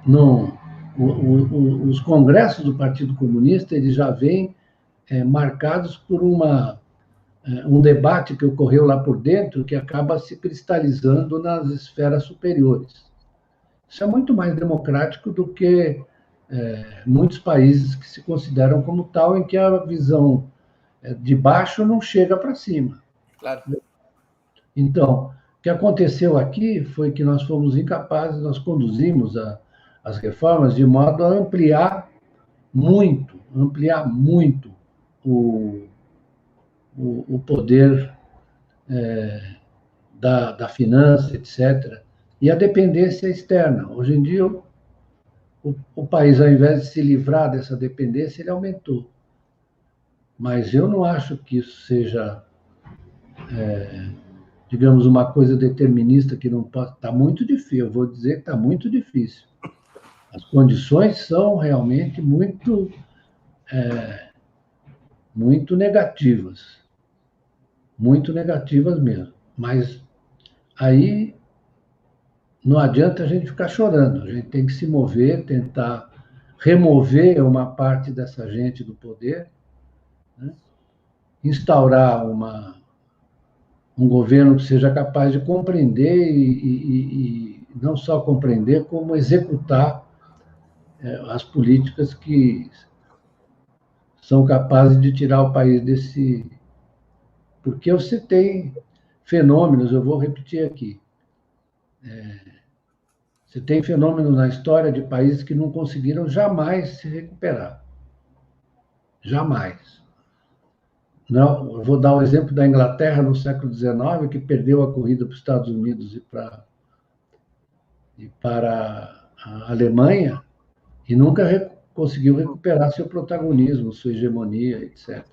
No, os congressos do Partido Comunista, eles já vêm marcados por um debate que ocorreu lá por dentro, que acaba se cristalizando nas esferas superiores. Isso é muito mais democrático do que muitos países que se consideram como tal, em que a visão de baixo não chega para cima. Claro. Então, o que aconteceu aqui foi que nós fomos incapazes, nós conduzimos as reformas de modo a ampliar muito o poder da finança, etc., e a dependência externa. Hoje em dia, o país, ao invés de se livrar dessa dependência, ele aumentou. Mas eu não acho que isso seja, digamos, uma coisa determinista que não pode. Está muito difícil, eu vou dizer que está muito difícil. As condições são realmente muito negativas. Muito negativas mesmo. Mas aí não adianta a gente ficar chorando, a gente tem que se mover, tentar remover uma parte dessa gente do poder, né? Instaurar um governo que seja capaz de compreender e não só compreender, como executar as políticas que são capazes de tirar o país desse... Porque você tem fenômenos, eu vou repetir aqui, Você tem fenômenos na história de países que não conseguiram jamais se recuperar. Jamais. Não, eu vou dar o exemplo da Inglaterra no século XIX, que perdeu a corrida para os Estados Unidos e para a Alemanha, e nunca conseguiu recuperar seu protagonismo, sua hegemonia, etc.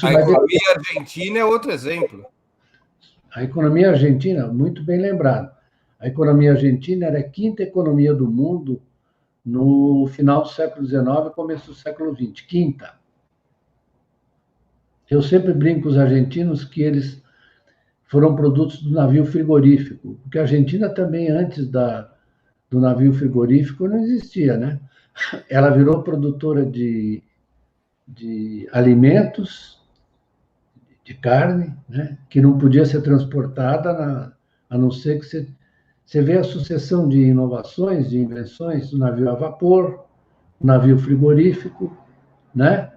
A economia argentina é outro exemplo. A economia argentina, muito bem lembrado. A economia argentina era a quinta economia do mundo no final do século XIX e começo do século XX. Quinta. Eu sempre brinco com os argentinos que eles foram produtos do navio frigorífico, porque a Argentina também, antes do navio frigorífico, não existia, né? Ela virou produtora de alimentos, de carne, né? Que não podia ser transportada, a não ser que você vê a sucessão de inovações, de invenções do navio a vapor, navio frigorífico, né?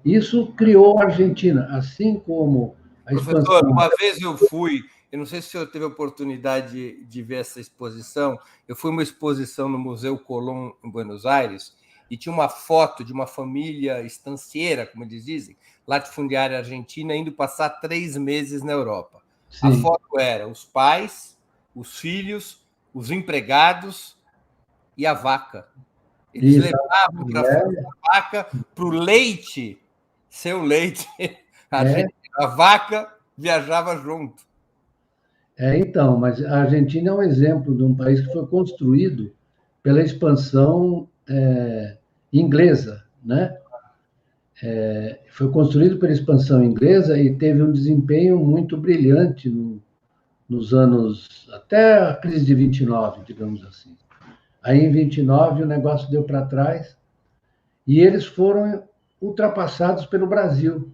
Isso criou a Argentina, assim como a expansão. Professor, uma vez eu fui, eu não sei se o senhor teve a oportunidade de ver essa exposição, eu fui a uma exposição no Museu Colón, em Buenos Aires, e tinha uma foto de uma família estancieira, como eles dizem, latifundiária argentina, indo passar 3 meses na Europa. Sim. A foto era os pais, os filhos, os empregados e a vaca. Eles levavam para a vaca, para o leite, seu leite, a vaca viajava junto. Então, mas a Argentina é um exemplo de um país que foi construído pela expansão inglesa, né? Foi construído pela expansão inglesa e teve um desempenho muito brilhante nos anos, até a crise de 29, digamos assim. Aí, em 29, o negócio deu para trás e eles foram ultrapassados pelo Brasil,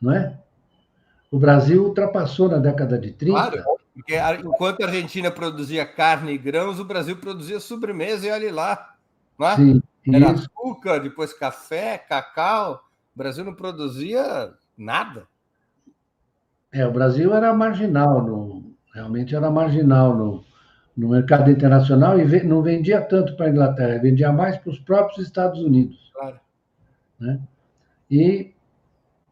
não é? O Brasil ultrapassou na década de 30. Claro, porque enquanto a Argentina produzia carne e grãos, o Brasil produzia sobremesa e olha lá, não é? Sim, era açúcar, depois café, cacau. O Brasil não produzia nada. O Brasil era marginal, realmente era marginal no mercado internacional e não vendia tanto para a Inglaterra, vendia mais para os próprios Estados Unidos. Claro. Né?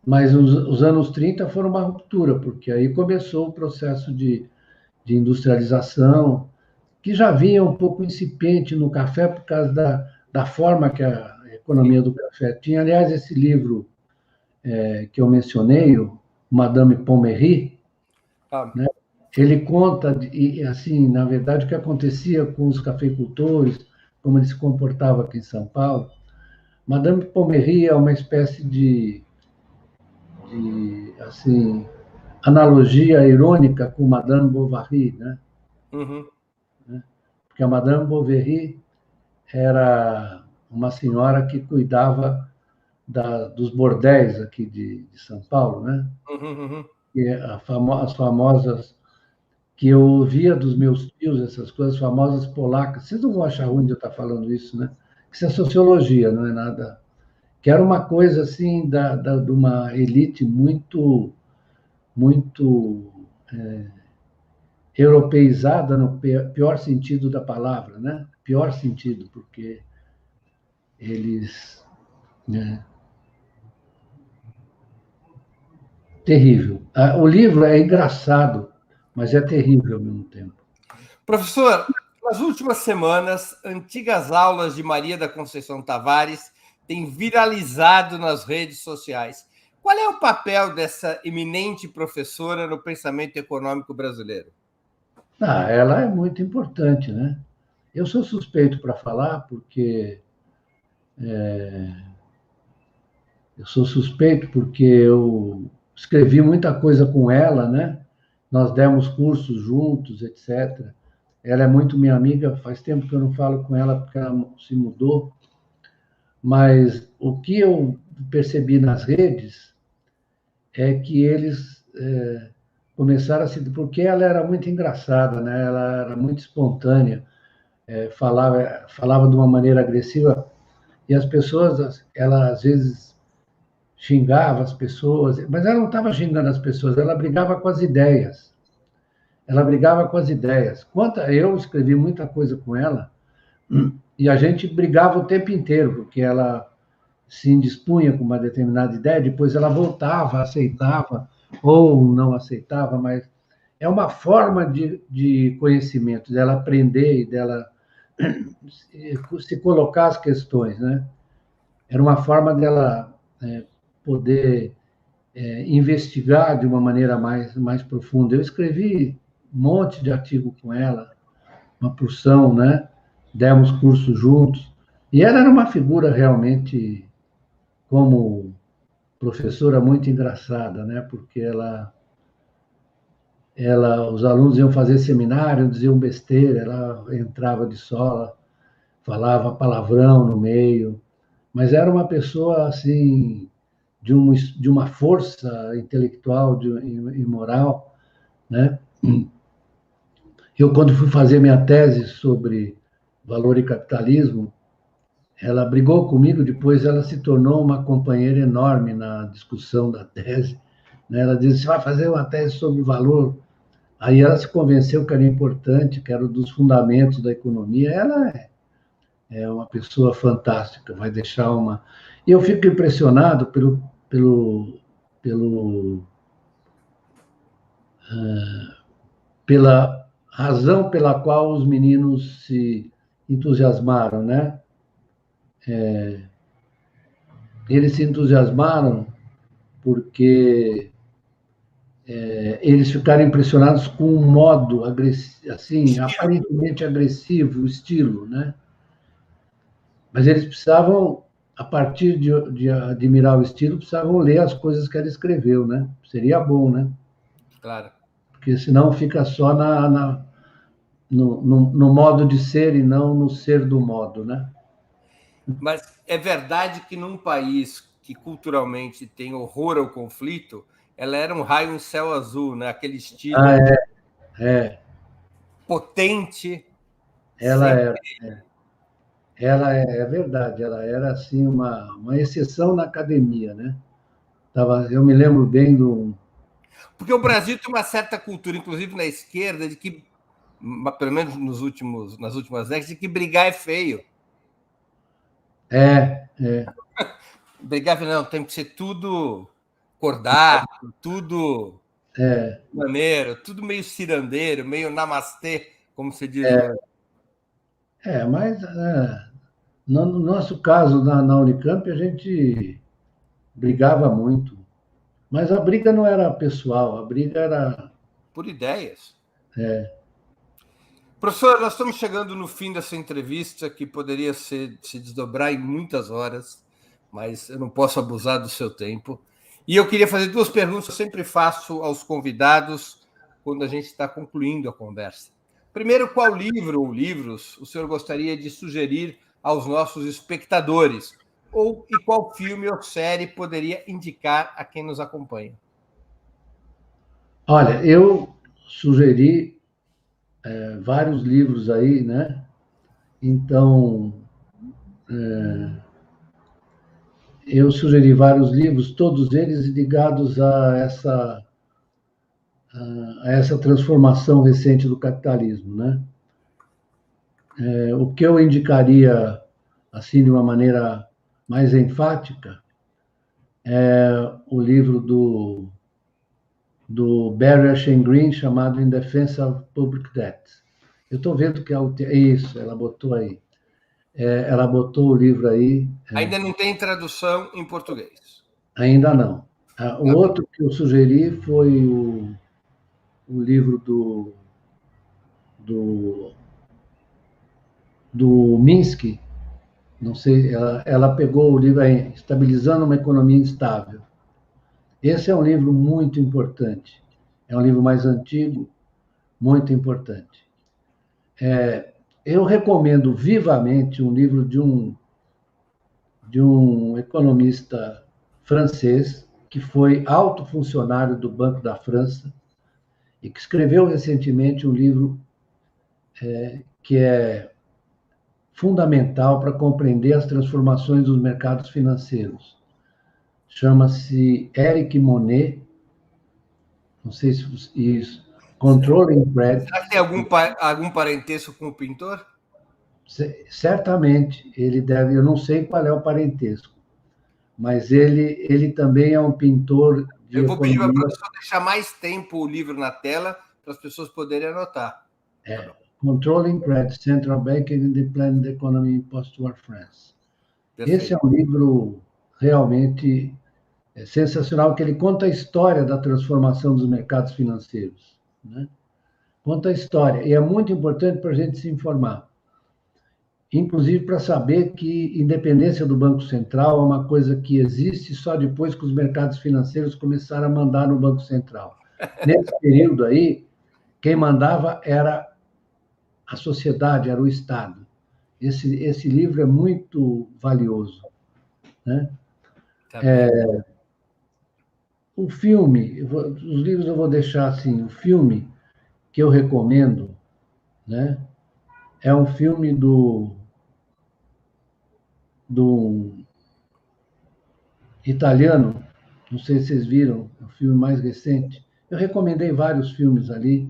Mas os anos 30 foram uma ruptura, porque aí começou o processo de industrialização, que já vinha um pouco incipiente no café por causa da forma que a economia do café tinha. Aliás, esse livro que eu mencionei, o Madame Pommery, né? Ele conta, assim, na verdade, o que acontecia com os cafeicultores, como eles se comportavam aqui em São Paulo. Madame Pommery é uma espécie de assim, analogia irônica com Madame Bovary, né? Uhum. Porque a Madame Bovary era uma senhora que cuidava dos bordéis aqui de São Paulo, né? Uhum. E as famosas que eu ouvia dos meus tios, essas coisas famosas polacas. Vocês não vão achar ruim de eu estar falando isso, né? Isso é sociologia, não é nada. Que era uma coisa assim de uma elite muito europeizada no pior sentido da palavra, né? Pior sentido, porque eles, né? Terrível. O livro é engraçado, mas é terrível ao mesmo tempo. Professor, nas últimas semanas, antigas aulas de Maria da Conceição Tavares têm viralizado nas redes sociais. Qual é o papel dessa eminente professora no pensamento econômico brasileiro? Ela é muito importante, né? Eu sou suspeito para falar, porque eu escrevi muita coisa com ela, né? Nós demos cursos juntos, etc. Ela é muito minha amiga, faz tempo que eu não falo com ela, porque ela se mudou. Mas o que eu percebi nas redes é que eles começaram a se... Porque ela era muito engraçada, né? Ela era muito espontânea, falava de uma maneira agressiva, e as pessoas, ela às vezes xingava as pessoas, mas ela não estava xingando as pessoas, ela brigava com as ideias. ela brigava com as ideias. Eu escrevi muita coisa com ela, e a gente brigava o tempo inteiro, porque ela se indispunha com uma determinada ideia, depois ela voltava, aceitava ou não aceitava, mas é uma forma de conhecimento, dela aprender e dela se colocar as questões, né? Era uma forma dela poder investigar de uma maneira mais profunda. Eu escrevi um monte de artigo com ela, uma porção, né? Demos cursos juntos. E ela era uma figura realmente, como professora, muito engraçada, né? Porque os alunos iam fazer seminário, diziam besteira, ela entrava de sola, falava palavrão no meio, mas era uma pessoa assim de uma força intelectual e moral, né? Eu, quando fui fazer minha tese sobre valor e capitalismo, ela brigou comigo, depois ela se tornou uma companheira enorme na discussão da tese, né? Ela disse: você vai fazer uma tese sobre valor. Aí ela se convenceu que era importante, que era um dos fundamentos da economia. Ela é uma pessoa fantástica, vai deixar uma... E eu fico impressionado pelo, pela razão pela qual os meninos se entusiasmaram, né? Eles se entusiasmaram porque eles ficaram impressionados com o modo agressivo, assim, aparentemente agressivo, o estilo, né? Mas eles precisavam, a partir de admirar o estilo, precisavam ler as coisas que ela escreveu, né? Seria bom, né? Claro. Porque senão fica só no modo de ser e não no ser do modo, né? Mas é verdade que num país que culturalmente tem horror ao conflito, ela era um raio em céu azul, né? Aquele estilo É. potente. Ela sempre... era. Ela é verdade, ela era assim uma exceção na academia, né? Eu me lembro bem do... Porque o Brasil tem uma certa cultura, inclusive na esquerda, de que, pelo menos nas últimas décadas, de que brigar é feio. É. Brigar, não, tem que ser tudo cordato, tudo maneiro, tudo meio cirandeiro, meio namastê, como se diz hoje. Mas no nosso caso, na Unicamp, a gente brigava muito. Mas a briga não era pessoal, a briga era... Por ideias. Professor, nós estamos chegando no fim dessa entrevista, que poderia se desdobrar em muitas horas, mas eu não posso abusar do seu tempo. E eu queria fazer duas perguntas que eu sempre faço aos convidados quando a gente está concluindo a conversa. Primeiro, qual livro ou livros o senhor gostaria de sugerir aos nossos espectadores? E qual filme ou série poderia indicar a quem nos acompanha? Olha, eu sugeri vários livros aí, né? Então, eu sugeri vários livros, todos eles ligados a essa transformação recente do capitalismo, né? O que eu indicaria, assim, de uma maneira mais enfática, é o livro do Barry Shane Green, chamado In Defense of Public Debt. Eu estou vendo que isso, ela botou aí. Ela botou o livro aí. Ainda não tem tradução em português. Ainda não. O outro que eu sugeri foi o livro do Minsky. Não sei, ela pegou o livro aí, Estabilizando uma Economia Instável. Esse é um livro muito importante. É um livro mais antigo, muito importante. Eu recomendo vivamente um livro de um economista francês que foi alto funcionário do Banco da França e que escreveu recentemente um livro que é fundamental para compreender as transformações dos mercados financeiros. Chama-se Eric Monet, não sei se isso, Controlling Credit. Será que tem algum parentesco com o pintor? Certamente, ele deve, eu não sei qual é o parentesco, mas ele também é um pintor de Eu vou pedir para a economia. professora deixar mais tempo o livro na tela para as pessoas poderem anotar. Controlling Credit, Central Banking and the Planned Economy in Post-War France. Perfeito. Esse é um livro realmente sensacional, que ele conta a história da transformação dos mercados financeiros, né? Conta a história, e é muito importante para a gente se informar. Inclusive para saber que independência do Banco Central é uma coisa que existe só depois que os mercados financeiros começaram a mandar no Banco Central. Nesse período aí, quem mandava era a sociedade, era o Estado. Esse livro é muito valioso, né? Tá O filme, os livros eu vou deixar assim, o filme que eu recomendo, né, é um filme do italiano, não sei se vocês viram, é o filme mais recente. Eu recomendei vários filmes ali,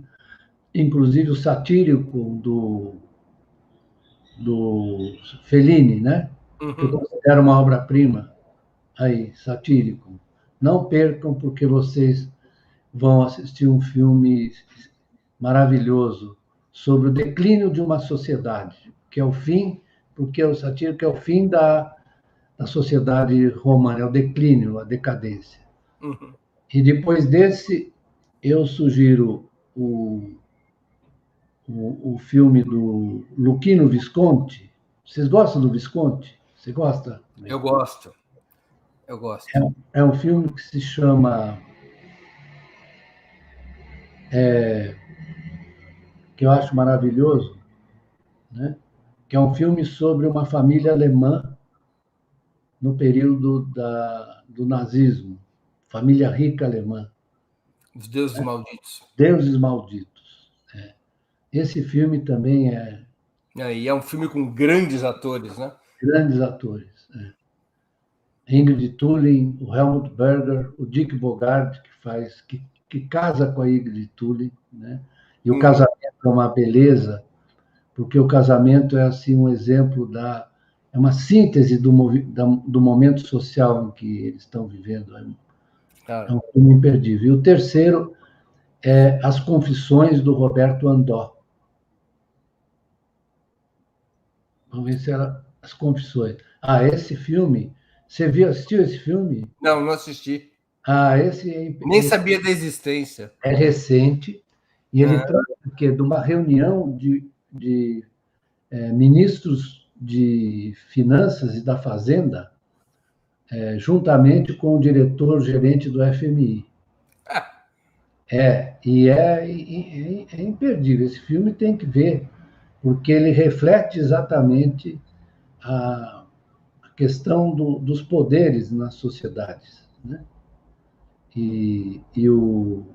inclusive o satírico do Fellini, né? Que eu considero uma obra-prima aí, satírico. Não percam, porque vocês vão assistir um filme maravilhoso sobre o declínio de uma sociedade, que é o fim, porque o satírico é o fim da sociedade romana, é o declínio, a decadência. E depois desse, eu sugiro o filme do Luchino Visconti. Vocês gostam do Visconti? Você gosta? Eu gosto. É um filme que se chama... que eu acho maravilhoso, né? Que é um filme sobre uma família alemã no período do nazismo, família rica alemã. Os Deuses Malditos. Deuses Malditos. Esse filme também é... E é um filme com grandes atores, né? Grandes atores. Ingrid Thulin, o Helmut Berger, o Dick Bogart, que casa com a Ingrid Thulin, né? E o casamento é uma beleza, porque o casamento é assim um exemplo é uma síntese do momento social em que eles estão vivendo. É um filme imperdível. E o terceiro é As Confissões do Roberto Andó. Vamos ver se era As Confissões. Esse filme, você assistiu esse filme? Não assisti. Esse nem sabia da existência. É recente, e ele trata de uma reunião de ministros de Finanças e da Fazenda, juntamente com o diretor-gerente do FMI. É imperdível. Esse filme tem que ver, porque ele reflete exatamente a questão dos poderes nas sociedades, né? E o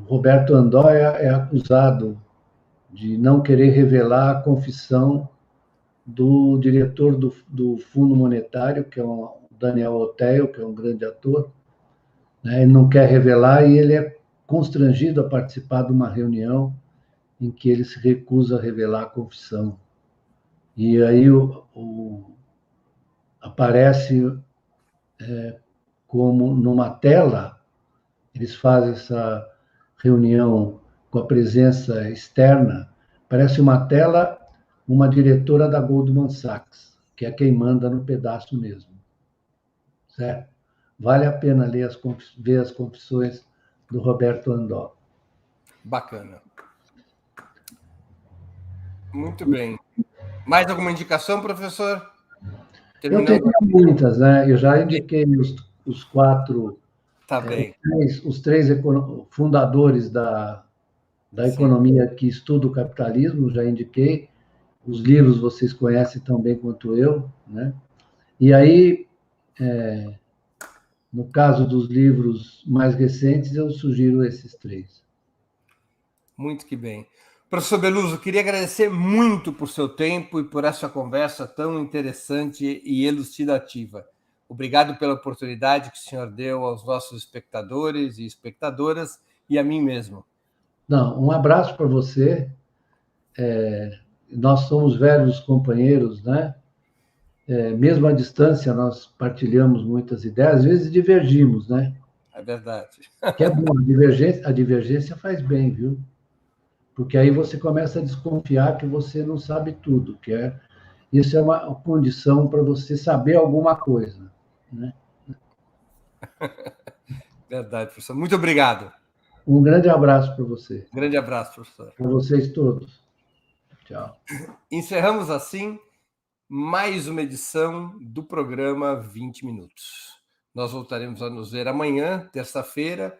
Roberto Andó é acusado de não querer revelar a confissão do diretor do Fundo Monetário, que é o Daniel Oteo, que é um grande ator, né? Ele não quer revelar e ele é constrangido a participar de uma reunião em que ele se recusa a revelar a confissão. E aí aparece como numa tela, eles fazem essa reunião com a presença externa, parece uma tela, uma diretora da Goldman Sachs, que é quem manda no pedaço mesmo. Certo? Vale a pena ver as confissões do Roberto Andó. Bacana. Muito bem. Mais alguma indicação, professor? Eu tenho muitas, né? Eu já indiquei os quatro, tá bem. Os três fundadores da economia que estuda o capitalismo, já indiquei. Os livros vocês conhecem tão bem quanto eu, né? E aí, no caso dos livros mais recentes, eu sugiro esses três. Muito que bem. Professor Beluso, queria agradecer muito por seu tempo e por essa conversa tão interessante e elucidativa. Obrigado pela oportunidade que o senhor deu aos nossos espectadores e espectadoras e a mim mesmo. Não, um abraço para você. Nós somos velhos companheiros, né? Mesmo à distância, nós partilhamos muitas ideias, às vezes divergimos, né? É verdade. Que é bom, a divergência faz bem, viu? Porque aí você começa a desconfiar que você não sabe tudo, isso é uma condição para você saber alguma coisa, né? Verdade, professor. Muito obrigado. Um grande abraço para você. Grande abraço, professor. Para vocês todos. Tchau. Encerramos assim mais uma edição do programa 20 Minutos. Nós voltaremos a nos ver amanhã, terça-feira,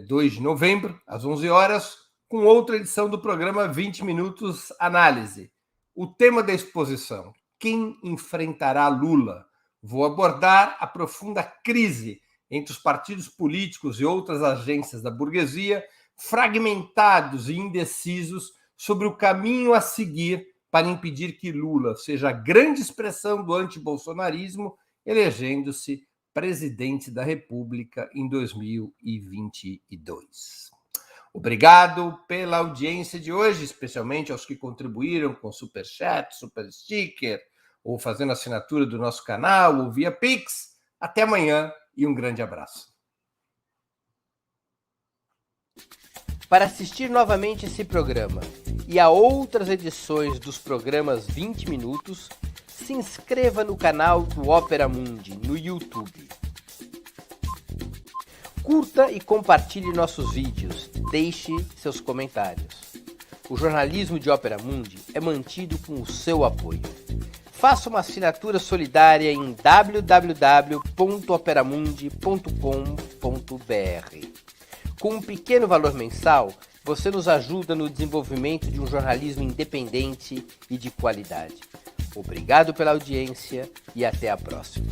2 de novembro, às 11 horas, com outra edição do programa 20 Minutos Análise. O tema da exposição: quem enfrentará Lula? Vou abordar a profunda crise entre os partidos políticos e outras agências da burguesia, fragmentados e indecisos sobre o caminho a seguir para impedir que Lula seja a grande expressão do antibolsonarismo, elegendo-se presidente da República em 2022. Obrigado pela audiência de hoje, especialmente aos que contribuíram com Superchat, Super Sticker, ou fazendo assinatura do nosso canal, ou via Pix. Até amanhã e um grande abraço. Para assistir novamente esse programa e a outras edições dos programas 20 Minutos, se inscreva no canal do Opera Mundi no YouTube. Curta e compartilhe nossos vídeos, deixe seus comentários. O jornalismo de Opera Mundi é mantido com o seu apoio. Faça uma assinatura solidária em www.operamundi.com.br. Com um pequeno valor mensal, você nos ajuda no desenvolvimento de um jornalismo independente e de qualidade. Obrigado pela audiência e até a próxima.